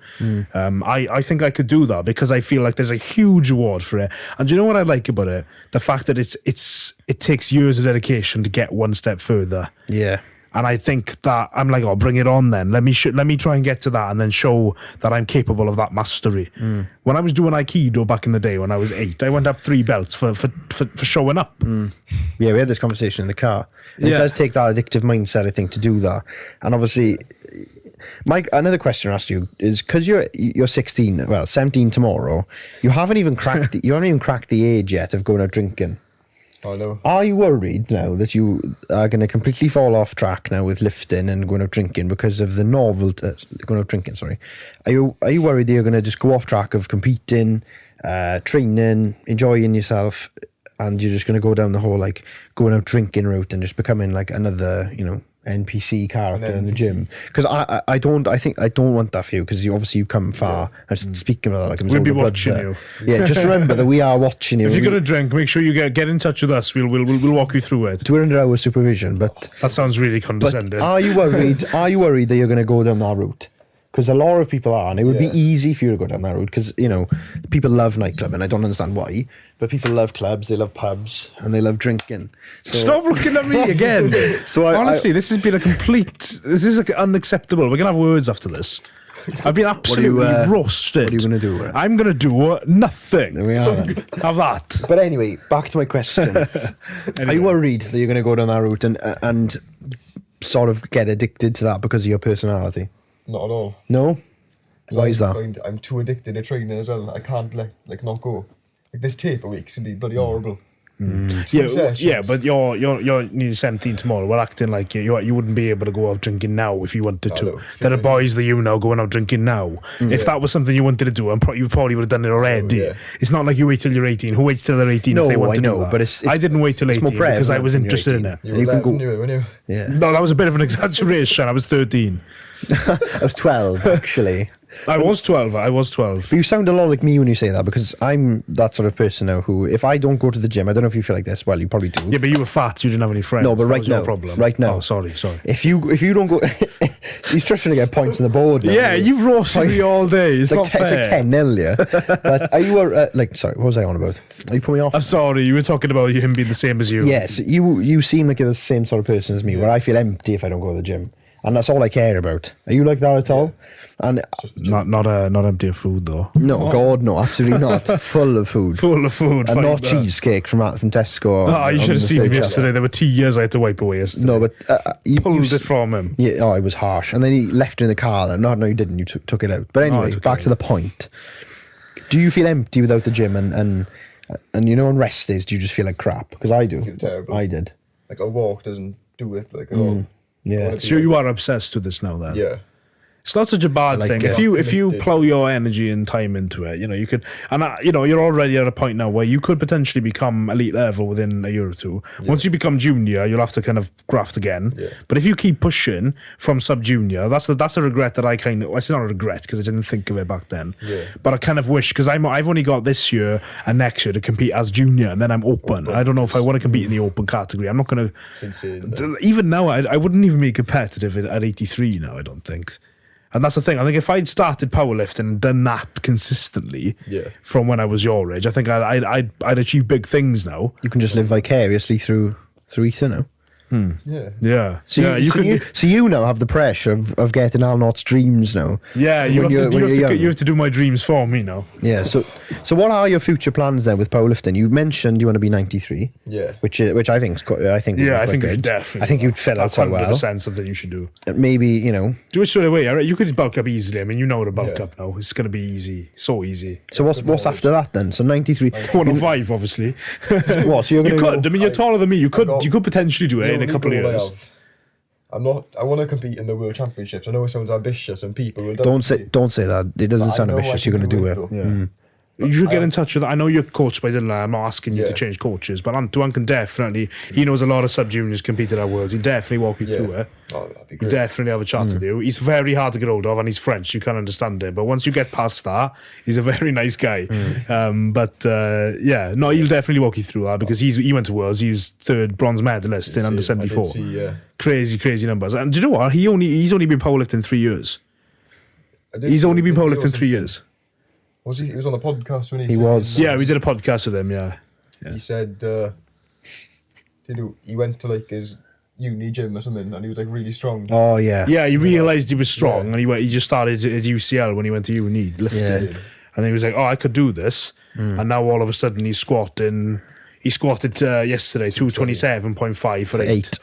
I think I could do that because I feel like there's a huge reward for it. And do you know what I like about it? The fact that it takes years of dedication to get one step further. Yeah. And I think that I'm like, oh, bring it on then. Let me try and get to that and then show that I'm capable of that mastery. When I was doing Aikido back in the day when I was 8, I went up 3 belts for showing up. Yeah, we had this conversation in the car. It does take that addictive mindset, I think, to do that. And obviously, Mike, another question I asked you is because you're 16, well, 17 tomorrow. You haven't even cracked the age yet of going out drinking. I know. Are you worried now that you are going to completely fall off track now with lifting and going out drinking because of the novelty? Going out drinking, sorry. Are you worried that you're going to just go off track of competing, training, enjoying yourself, and you're just going to go down the whole like going out drinking route and just becoming like another NPC character in the gym? Because I don't want that for you because you've come far. I'm speaking about that like I'm we'll be watching you. Yeah, just remember that we are watching you. If you're gonna drink, make sure you get in touch with us. We'll walk you through it. We're under our supervision, but that sounds really condescending. But are you worried? Are you worried that you're going to go down that route? Because a lot of people are, and it would be easy for you to go down that route because, people love nightclub, and I don't understand why, but people love clubs, they love pubs, and they love drinking. So, stop looking at me again. So honestly, this has been this is unacceptable. We're going to have words after this. I've been absolutely roasted. What are you going to do with it? I'm going to do nothing. There we are then. Have that. But anyway, back to my question. Are you worried that you're going to go down that route and sort of get addicted to that because of your personality? Not at all. No? Why is that? I'm too addicted to training as well. I can't not go. Like this tape a week can be bloody horrible. Yeah, but you're nearly 17 tomorrow. We're acting like you wouldn't be able to go out drinking now if you wanted to. There are boys that going out drinking now. If that was something you wanted to do, you probably would have done it already. It's not like you wait till you're 18. Who waits till they're 18 if they want to do that? But I didn't wait till 18 because I was interested in it. You were 11, weren't you? Yeah. No, that was a bit of an exaggeration. I was 13. I was 12, actually. I was 12. But you sound a lot like me when you say that because I'm that sort of person now who, if I don't go to the gym, I don't know if you feel like this. Well, you probably do. Yeah, but you were fat, so you didn't have any friends. No, but right now. Oh, sorry. If you don't go, he's trying to get points on the board now. Yeah, you've roasted me all day. It's not fair. It's like 10-0, yeah. But are you sorry, what was I on about? Are you putting me off? I'm sorry, you were talking about him being the same as you. Yes, you seem like you're the same sort of person as me, where I feel empty if I don't go to the gym. And that's all I care about. Are you like that at all? And not empty of food though. No, God, no, absolutely not. Full of food. And not cheesecake from Tesco. Oh, you should have seen him yesterday. There were tears I had to wipe away yesterday. No, but you pulled it from him. Yeah, it was harsh. And then he left it in the car. No, you didn't. You took it out. But anyway, back to the point. Do you feel empty without the gym? And on rest days, do you just feel like crap? Because I do. I feel terrible. I did. Like a walk doesn't do it at all. Yeah. So you are obsessed with this now then? Yeah. It's not such a bad thing. If you plow your energy and time into it, you could, and you're already at a point now where you could potentially become elite level within a year or two. Yeah. Once you become junior, you'll have to kind of graft again. Yeah. But if you keep pushing from sub junior, that's a regret that it's not a regret because I didn't think of it back then. Yeah. But I kind of wish, because I've only got this year and next year to compete as junior, and then I'm open. I don't know if I want to compete in the open category. I'm not going to. Even now, I wouldn't even be competitive at 83 now. I don't think. And that's the thing. I think if I'd started powerlifting and done that consistently from when I was your age, I think I'd achieve big things now. You can just live vicariously through Ethan now. Yeah. So you now have the pressure of getting Arnott's dreams now. Yeah, you have to do my dreams for me now. Yeah. So what are your future plans then with powerlifting? You mentioned you want to be 93. Yeah. Which I think I think you should definitely. I think you'd fill out quite well. That's 100% something you should do. Maybe do it straight away. You could bulk up easily. I mean, you know to bulk up now. It's going to be easy, so easy. So what's after that then? So 93. 105, obviously. What? So you're going to? You could. I mean, you're taller than me. You could potentially do it in a couple of years. I want to compete in the World Championships. I know it sounds ambitious, and people will don't say that. It doesn't sound ambitious. You're going to do it. Yeah. You should get in touch with. I know you're coached by Dylan. I'm not asking you to change coaches, but Duan can definitely. He knows a lot of sub juniors competed at Worlds. He definitely walk you through it. Oh, that'd be great. He'll definitely have a chat with you. He's very hard to get hold of, and he's French. You can't understand it, but once you get past that, he's a very nice guy. He'll definitely walk you through that because he went to Worlds. He was 3rd bronze medalist in under 74. Crazy numbers. And do you know what? He's only been powerlifting 3 years. He's only been powerlifting 3 years. Was he was on the podcast when he was. Yeah, we did a podcast with him. Yeah. He said, he went to like his uni gym or something, and he was like really strong. Oh yeah. Yeah, he realised he was strong, and he just started at UCL when he went to uni. And then he was like, "Oh, I could do this," and now all of a sudden he's squatting. He squatted yesterday 227.5 for 8.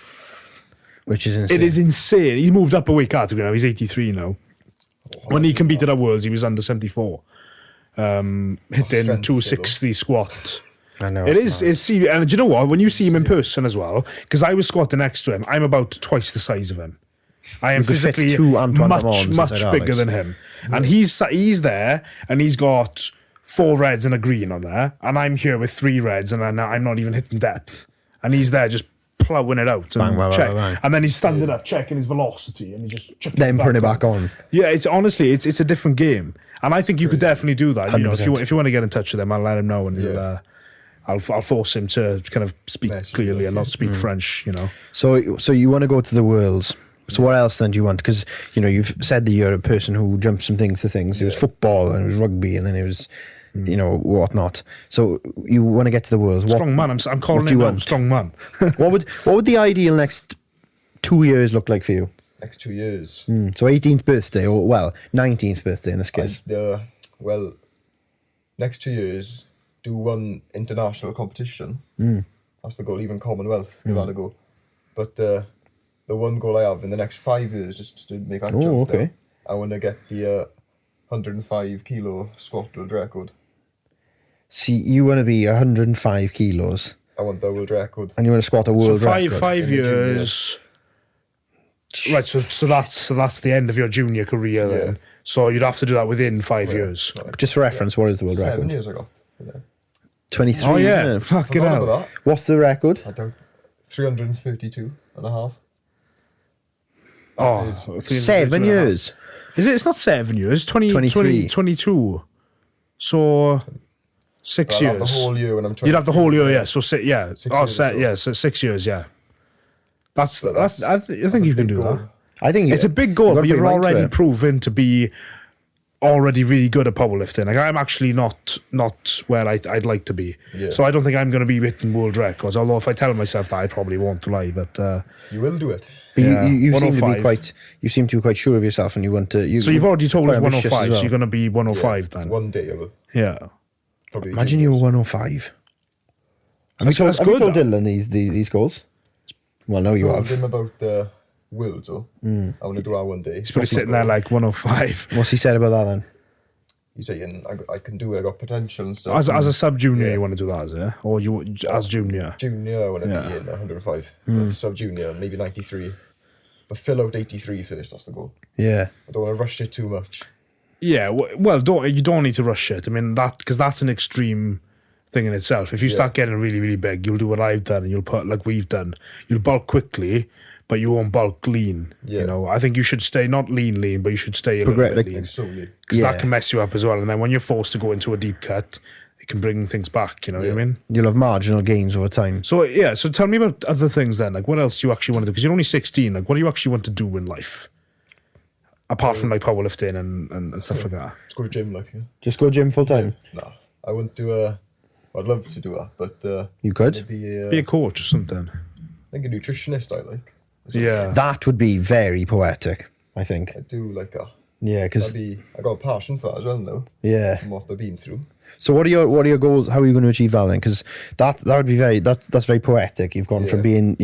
Which is insane. It is insane. He moved up a weight category now. He's 83 now. When he competed at Worlds, he was under 74. Hitting 260 squat. I know. It's and do you know what? When you see him in person as well, because I was squatting next to him, I'm about twice the size of him. I am physically much bigger than him. And he's there, and he's got 4 reds and a green on there, and I'm here with 3 reds, and I'm not even hitting depth. And he's there just plowing it out and bang. And then he's standing up, checking his velocity, and he just then putting it back on. Yeah, it's a different game. And I think you could definitely do that. 100%. If you want to get in touch with him, I'll let him know, and I'll force him to kind of speak clearly and not speak French. So you want to go to the Worlds? So what else then do you want? Because you've said that you're a person who jumps from things to things. It was football and it was rugby, and then it was whatnot. So you want to get to the Worlds? Strong man. I'm calling it now. Strong man. What would the ideal next 2 years look like for you? Next 2 years. So 18th birthday, or 19th birthday in this case. Next 2 years, do one international competition. That's the goal. Even Commonwealth, give that a go. But the one goal I have in the next 5 years, just to make that jump. Okay. I want to get the 105 kilo squat world record. See, you want to be 105 kilos. I want the world record. And you want to squat a world record. 5 years. Right, so that's the end of your junior career then. So you'd have to do that within 5 years. Just for reference, what is the world record? 7 years I got. 23, oh yeah, isn't it? fucking hell. What's the record? I don't. 332 and a half. Oh, 7 years. Is it? It's not 7 years. 22. So 6 years. I'll have the whole year when I'm 20. You'd have the whole year, yeah. So 6 6 years, yeah. That's I think you can do that. I think it's a big goal, but you're already proven to be already really good at powerlifting. Like, I'm actually not where I'd like to be. Yeah. So I don't think I'm going to be hitting world records. Although if I tell myself that, I probably won't lie. But you will do it. But you seem to be quite. You seem to be quite sure of yourself, and you want to. So you've already told us 105. Well. So you're going to be 105 then. One day I will. Yeah. Probably. Imagine you were 105. Have you told Dylan these goals? Well, no, you have. I told him about the world, so I want to do that one day. He's probably sitting there like 105. What's he said about that then? He's saying I can do it. I got potential and stuff. As a sub junior, you want to do that, is it? Or as junior? Junior, I want to be in 105. Sub junior, maybe 93. But fill out 83 first, that's the goal. Yeah. I don't want to rush it too much. Yeah, well, you don't need to rush it. I mean, because that's an extreme thing in itself. If you start getting really, really big, you'll do what I've done, and you'll put like we've done. You'll bulk quickly, but you won't bulk lean. Yeah. You know, I think you should stay not lean, but you should stay a little bit lean, slowly. because that can mess you up as well. And then when you're forced to go into a deep cut, it can bring things back. You know what I mean? You'll have marginal gains over time. So so tell me about other things then. Like, what else do you actually want to do? Because you're only 16. Like, what do you actually want to do in life? Apart from like powerlifting and stuff like that. Just go to gym, like. Just go gym full time. No, I wouldn't do I'd love to do that, but you could maybe be a coach or something. I think a nutritionist. I like. Yeah, that would be very poetic. I think. I do like that. Yeah, because I got a passion for that as well now. Yeah. From what I've been through. So what are your goals? How are you going to achieve that then? Because that would be that's very poetic. You've gone from being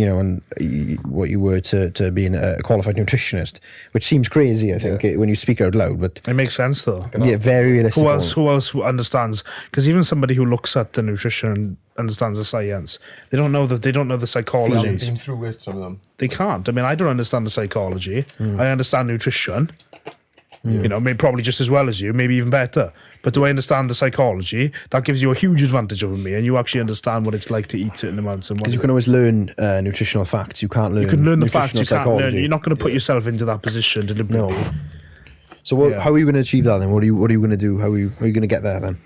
what you were to being a qualified nutritionist, which seems crazy. I think when you speak out loud, but it makes sense though. Yeah, very realistic. Who else understands? Because even somebody who looks at the nutrition and understands the science, they don't know the psychology. They've been through it, some of them. They can't. I mean, I don't understand the psychology. I understand nutrition. You know, maybe probably just as well as you, maybe even better. But do I understand the psychology? That gives you a huge advantage over me, and you actually understand what it's like to eat certain amounts. Because you can always learn nutritional facts. You can't learn. You can learn the facts. You can't psychology. learn. You're not going to put yourself into that position deliberately. No. So how are you going to achieve that then? What are you going to do? How are you going to get there then?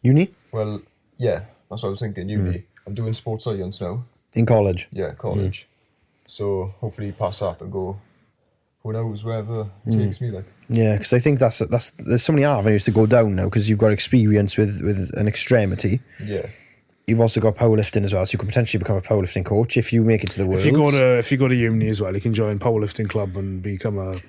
Uni? Well, yeah, that's what I was thinking. Uni. I'm doing sports science now. In college? Yeah, college. So hopefully pass that and go. Who knows, wherever it takes me, like. Yeah, because I think that's there's so many avenues to go down now because you've got experience with an extremity. Yeah. You've also got powerlifting as well, so you can potentially become a powerlifting coach if you make it to the world. If you go to uni as well, you can join powerlifting club and become a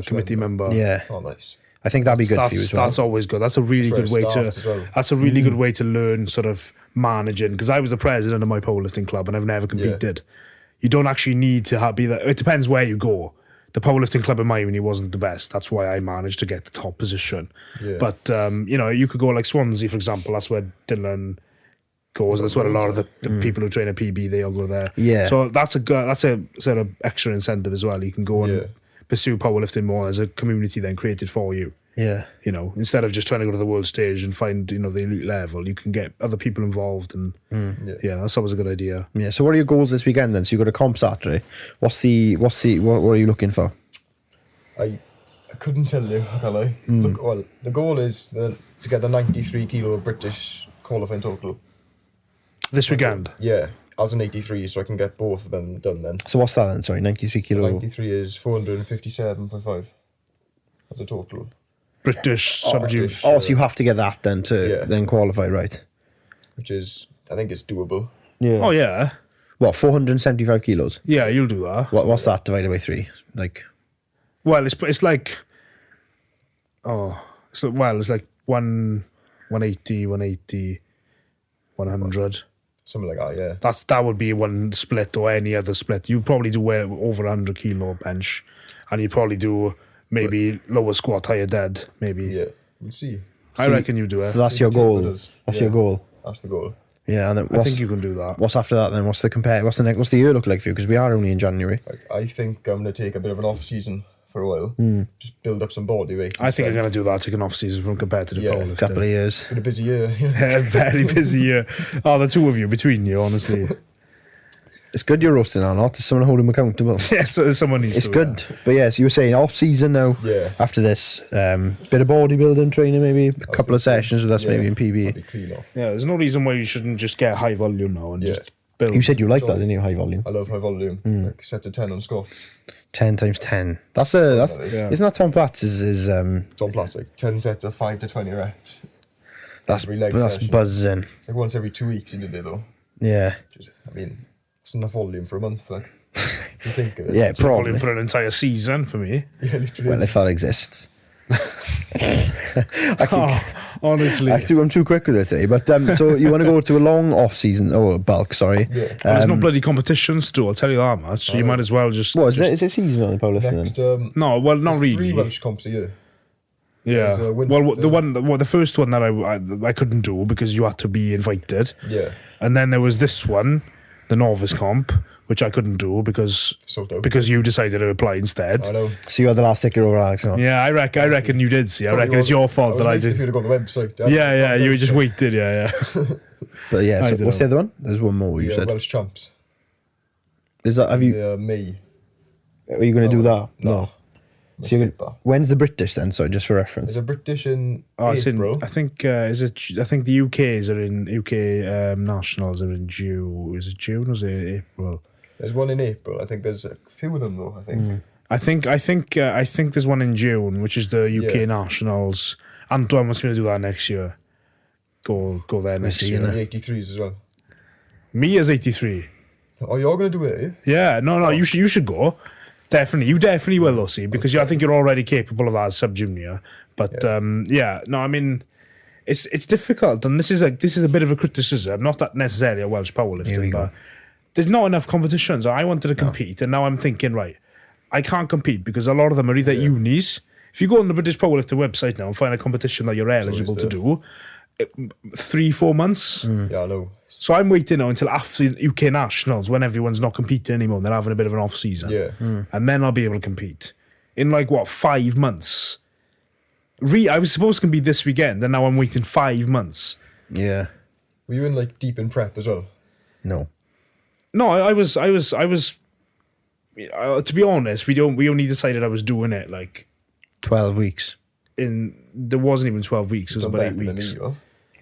committee member. Yeah. Oh, nice. I think that'd be good for you as well. That's always good. That's a really good way to. That's a really good way to learn sort of managing. Because I was the president of my powerlifting club and I've never competed. You don't actually need to be that. It depends where you go. The powerlifting club in my uni wasn't the best. That's why I managed to get the top position. Yeah. But you could go like Swansea, for example. That's where Dylan goes. That's where a lot of the people who train at PB, they all go there. Yeah. So that's a sort of extra incentive as well. You can go and pursue powerlifting more as a community then created for you. Yeah. You know, instead of just trying to go to the world stage and find, the elite level, you can get other people involved and that's always a good idea. Yeah. So what are your goals this weekend then? So you got a comp Saturday. What are you looking for? I couldn't tell you, can I? Look, well, the goal is to get the 93 kilo British qualifying total. This weekend? Yeah. As an 83, so I can get both of them done then. So what's that then? Sorry, 93 kilo. 93 is 457.5 as a total. British subdued. So you have to get that then to then qualify, right? Which is, I think it's doable. Yeah. Oh yeah. What, 475 kilos? Yeah, you'll do that. What's that divided by 3? Like. Well, it's like. It's like 180, 100. Something like that, yeah. That would be one split or any other split. You'd probably do over 100 kilo bench, and you'd probably do maybe lower squat, higher dead, maybe. Yeah, we'll see. I reckon you do it. So that's your goal. That's your goal. That's the goal. Yeah, and then I think you can do that. What's after that then? What's the year look like for you? Because we are only in January. I think I'm going to take a bit of an off season for a while. Just build up some body weight. I think I'm going to do that, take an off season from competitive powerlifting. A couple of years. Been a busy year. Very busy year. Oh, the two of you, between you, honestly. It's good you're roasting or not. There's someone holding him accountable. Yes, someone needs to. It's good. But yes, you were saying off season now. Yeah. After this, bit of bodybuilding training, maybe a couple of sessions with us, maybe in PB. Yeah, there's no reason why you shouldn't just get high volume now and just build. You said you like that, didn't you? High volume. I love high volume. Like set to 10 on squats. 10 times 10. Isn't that Tom Platz's? Tom Platz, like 10 sets of 5 to 20 reps. That's buzzing. It's like once every 2 weeks he did it though. Yeah. It's enough volume for a month, like. You think of it. Yeah, probably. Volume for an entire season for me. Yeah, literally. Well, if that exists. Honestly. I'm too quick with it today. But so you want to go to a long off season, bulk, sorry. Yeah. There's no bloody competitions to do, I'll tell you that much. So you might as well just. What, is it seasonal in powerlifting then? No, well, not really. 3 Welsh comps a year. Yeah. The first one that I couldn't do because you had to be invited. Yeah. And then there was this one, the novice comp, which I couldn't do because Sort of. you decided to apply instead. I know. So you had the last ticket over Alex. No? Yeah, I reckon you did see. I reckon it's your fault that I If did. you'd have gone to the website. Yeah, you just waited. Yeah. But yeah, I so don't what's know. the other one? There's one more you said. Welsh champs. Is that, have you, May. are you going to do that? No. So you're Skip that. when's the British then? Sorry, just for reference. There's a British in It's in. April. I think is it? I think the UK's are in UK nationals are in June. Is it June or is it April? There's one in April. I think there's a few of them though. I think. I think there's one in June, which is the UK nationals. Antoine wants me to do that next year. Go there next see, year. innit? The 83s as well. Me as 83. Oh, you're gonna do it, are you? Yeah, no, you should go. Definitely, you definitely will, though, see, because I think you're already capable of that as sub-junior. But no, I mean, it's difficult, and this is a bit of a criticism, not that necessarily a Welsh powerlifting, but there's not enough competitions. I wanted to compete, and now I'm thinking, right, I can't compete because a lot of them are either unis. If you go on the British Powerlifting website now and find a competition that you're eligible to do, 3-4 months. Yeah, I know. So I'm waiting now until after UK Nationals when everyone's not competing anymore and they're having a bit of an off season. Yeah. And then I'll be able to compete. In 5 months. I was supposed to compete this weekend and now I'm waiting 5 months. Yeah. Were you in deep in prep as well? No. No, I was to be honest, we only decided I was doing it 12 weeks. there wasn't even 12 weeks, it was about 8 weeks.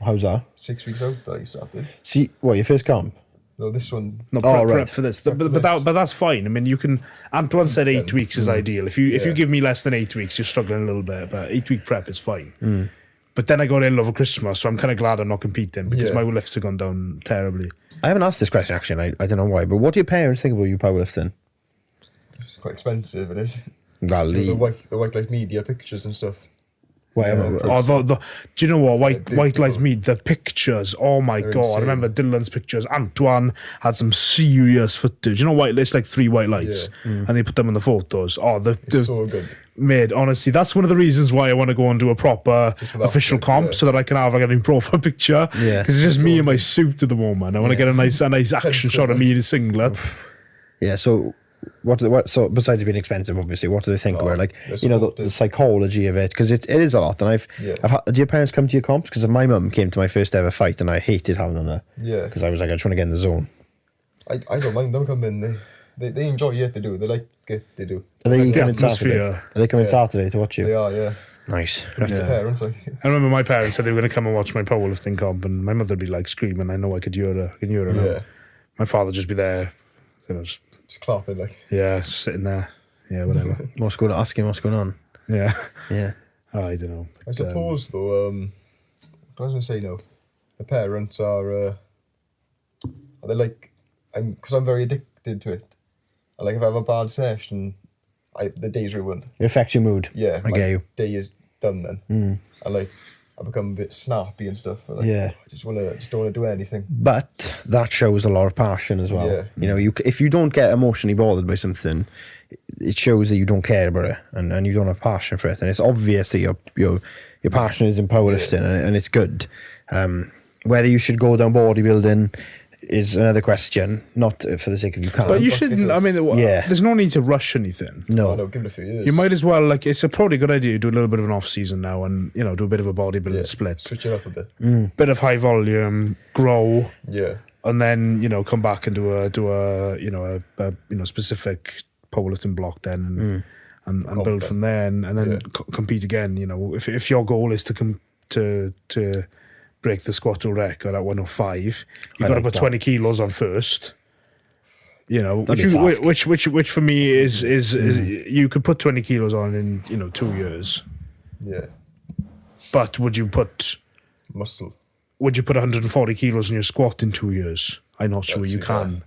How's that? 6 weeks out that you started. See, what, your first camp? No, this one. No, Oh, prep right. for this. But that's fine. I mean, you can. Antoine said 8 weeks is ideal. If you give me less than 8 weeks, you're struggling a little bit. But 8-week prep is fine. But then I got ill over Christmas, so I'm kind of glad I'm not competing because my lifts have gone down terribly. I haven't asked this question actually, and I don't know why, but what do your parents think about you powerlifting? It's quite expensive, it is. Well, The white light media pictures and stuff. whatever. Do you know what? White Light Meat, the pictures. Oh my God. insane. I remember Dylan's pictures. Antoine had some serious footage. You know, it's 3 white lights and they put them in the photos. Oh, It's so good. made, honestly, that's one of the reasons why I want to go and do a proper official comp so that I can have a proper picture. Yeah. Because it's just me in my suit at the moment. I want to get a nice action shot of me in a singlet. Yeah, so so besides being expensive, obviously, what do they think about the psychology of it? Because it is a lot. And do your parents come to your comps? Because my mum came to my first ever fight and I hated having on her. Yeah. Because I was I just want to get in the zone. I don't mind them coming. They enjoy it. They do. They like it. They do. Are they The coming Saturday? atmosphere. Are they coming Saturday to watch you? They are. Yeah. Nice. It's the parents. I remember my parents said they were going to come and watch my powerlifting comp, and my mother would be screaming. I know I could hear her. Now. Yeah. My father would just be there, Just clapping just sitting there. Yeah, whatever. What's going on? Ask him what's going on. Yeah. Yeah. Oh, I don't know. I suppose though. What was I going to say now? The parents are. Because I'm very addicted to it. If I have a bad session, the day's ruined. It affects your mood. Yeah, I get you. Day is done then. And I become a bit snappy and stuff. Yeah. I just don't want to do anything. But that shows a lot of passion as well. Yeah. If you don't get emotionally bothered by something, it shows that you don't care about it and you don't have passion for it. And it's obvious that your passion is in powerlifting and it's good. Whether you should go down bodybuilding is another question, not for the sake of you can't. But you shouldn't. I mean, there's no need to rush anything. No. Give it a few years. You might as well, it's probably a good idea to do a little bit of an off season now and, do a bit of a bodybuilding split. Switch it up a bit. Bit of high volume, grow. Yeah. And then, come back and do a specific powerlifting block then and build from there and then compete again. If your goal is to break the squat record at 105, you've got to put 20 kilos on first. Which for me is you could put 20 kilos on in 2 years. Yeah. But would you put Muscle. Would you put 140 kilos in your squat in 2 years? I'm not sure you can.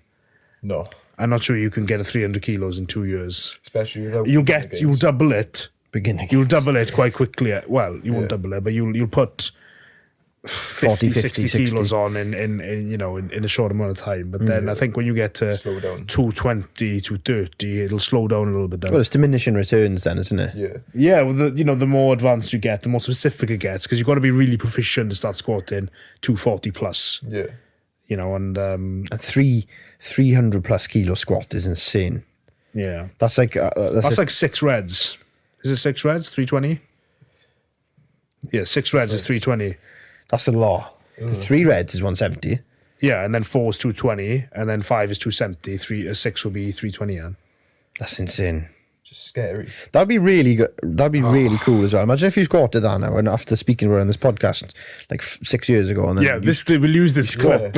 No. I'm not sure you can get a 300 kilos in 2 years. Especially without. You'll double it. Beginning. You'll double it quite quickly. Well, you won't double it, but you'll put 50, 60 kilos on in a short amount of time. But then I think when you get to 220, 230, it'll slow down a little bit. Well, it's diminishing returns then, isn't it? Yeah. Yeah, well, the more advanced you get, the more specific it gets, because you've got to be really proficient to start squatting 240 plus. Yeah. you know, and A 300 plus kilo squat is insane. yeah, That's like that's like 6 reds. Is it 6 reds? 320. Yeah, 6 reds is 320. that's a lot. 3 reds is 170. Yeah, and then 4 is 220, and then 5 is 270. 6 will be 320. Yeah. That's insane. Just scary. That'd be really good. That'd be really cool as well. Imagine if you squatted that now, and after speaking about it on this podcast like 6 years ago, and then Yeah, we'll use this clip.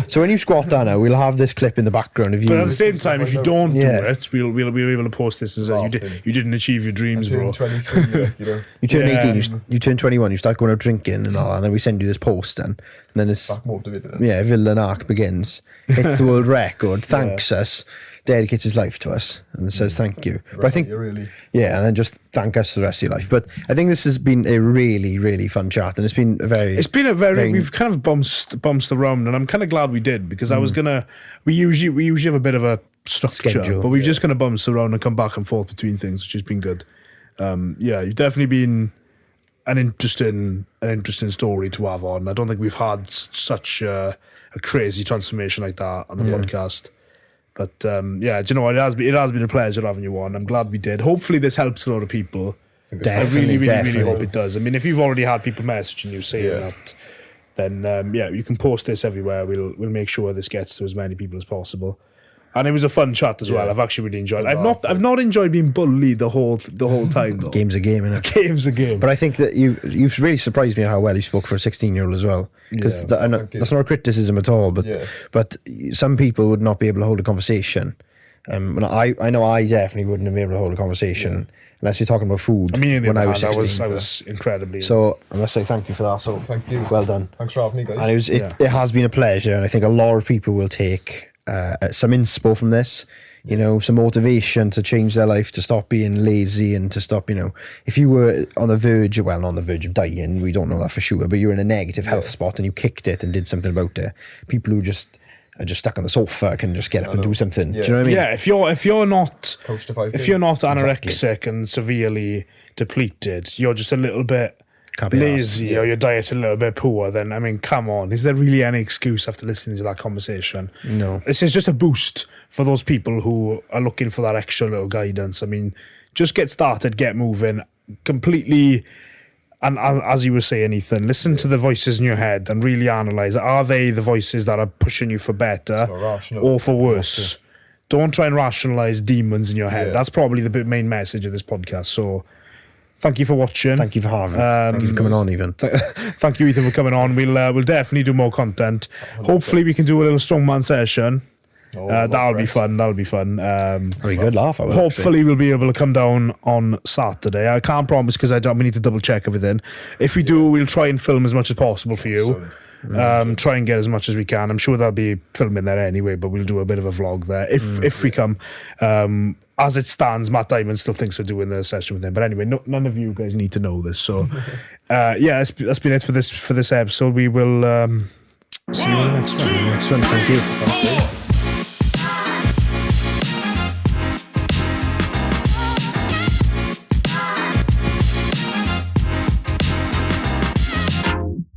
so when you squat that now, we'll have this clip in the background of you. But at the same time, if you don't do Yeah. it, we'll be able to post this as you didn't achieve your dreams, bro. 23, you know, You turn Yeah. 18, you turn 21, you start going out drinking and all, and then we send you this post, and then it's back motivated. yeah, villain arc begins. Hits the world record, thanks us, dedicates his life to us, and it says thank you. But I think you really. yeah, and then just thank us for the rest of your life. But I think this has been a really, really fun chat, and it's been a very. We've kind of bounced around, and I'm kind of glad we did, because I was gonna. We usually have a bit of a structure, Schedule, but we've just kind of bounce around and come back and forth between things, which has been good. Yeah, you've definitely been an interesting story to have on. I don't think we've had such a crazy transformation like that on the podcast. But yeah, do you know what? It has been a pleasure having you on. I'm glad we did. Hopefully this helps a lot of people. I really hope it does. I mean, if you've already had people messaging you saying that, then yeah, you can post this everywhere. We'll make sure this gets to as many people as possible. And it was a fun chat as well. I've actually really enjoyed it. I've not enjoyed being bullied the whole time though. Game's a game, innit? Game's a game. But I think that you've really surprised me how well you spoke for a 16-year-old as well. Because that's not a criticism at all. But some people would not be able to hold a conversation. I know I definitely wouldn't be able to hold a conversation unless you're talking about food. I mean, when I was 16. I was incredibly. So I must say thank you for that. So Thank you. Well done. Thanks for having me, guys. And it has been a pleasure, and I think a lot of people will take some inspo from this, you know, some motivation to change their life, to stop being lazy, and to stop, you know, if you were on the verge of dying, we don't know that for sure, but you're in a negative health spot and you kicked it and did something about it. People who just are just stuck on the sofa can just get up and do something. Yeah. Do you know what I mean? Yeah, if you're not Coach to 5K. if you're not anorexic and severely depleted, you're just a little bit Can't be lazy or your diet's a little bit poor, then I mean, come on, is there really any excuse after listening to that conversation? No. This is just a boost for those people who are looking for that extra little guidance. I mean, just get started, get moving, completely. And as you were saying, Ethan, listen to the voices in your head and really analyse, are they the voices that are pushing you for better or for worse? Don't try and rationalise demons in your head. That's probably the main message of this podcast. So thank you for watching. Thank you for having me. Thank you for coming on, even. Thank you, Ethan, for coming on. We'll definitely do more content. Hopefully we can do a little strongman session. That'll be fun. That'll be fun. That'll be a good laugh. Hopefully we'll be able to come down on Saturday. I can't promise because we need to double check everything. If we do, we'll try and film as much as possible for you. Try and get as much as we can. I'm sure there'll be filming there anyway, but we'll do a bit of a vlog there if we come. As it stands, Matt Diamond still thinks we're doing the session with him. But anyway, none of you guys need to know this. So yeah, that's been it for this episode. We will see you in the next one. Thank you.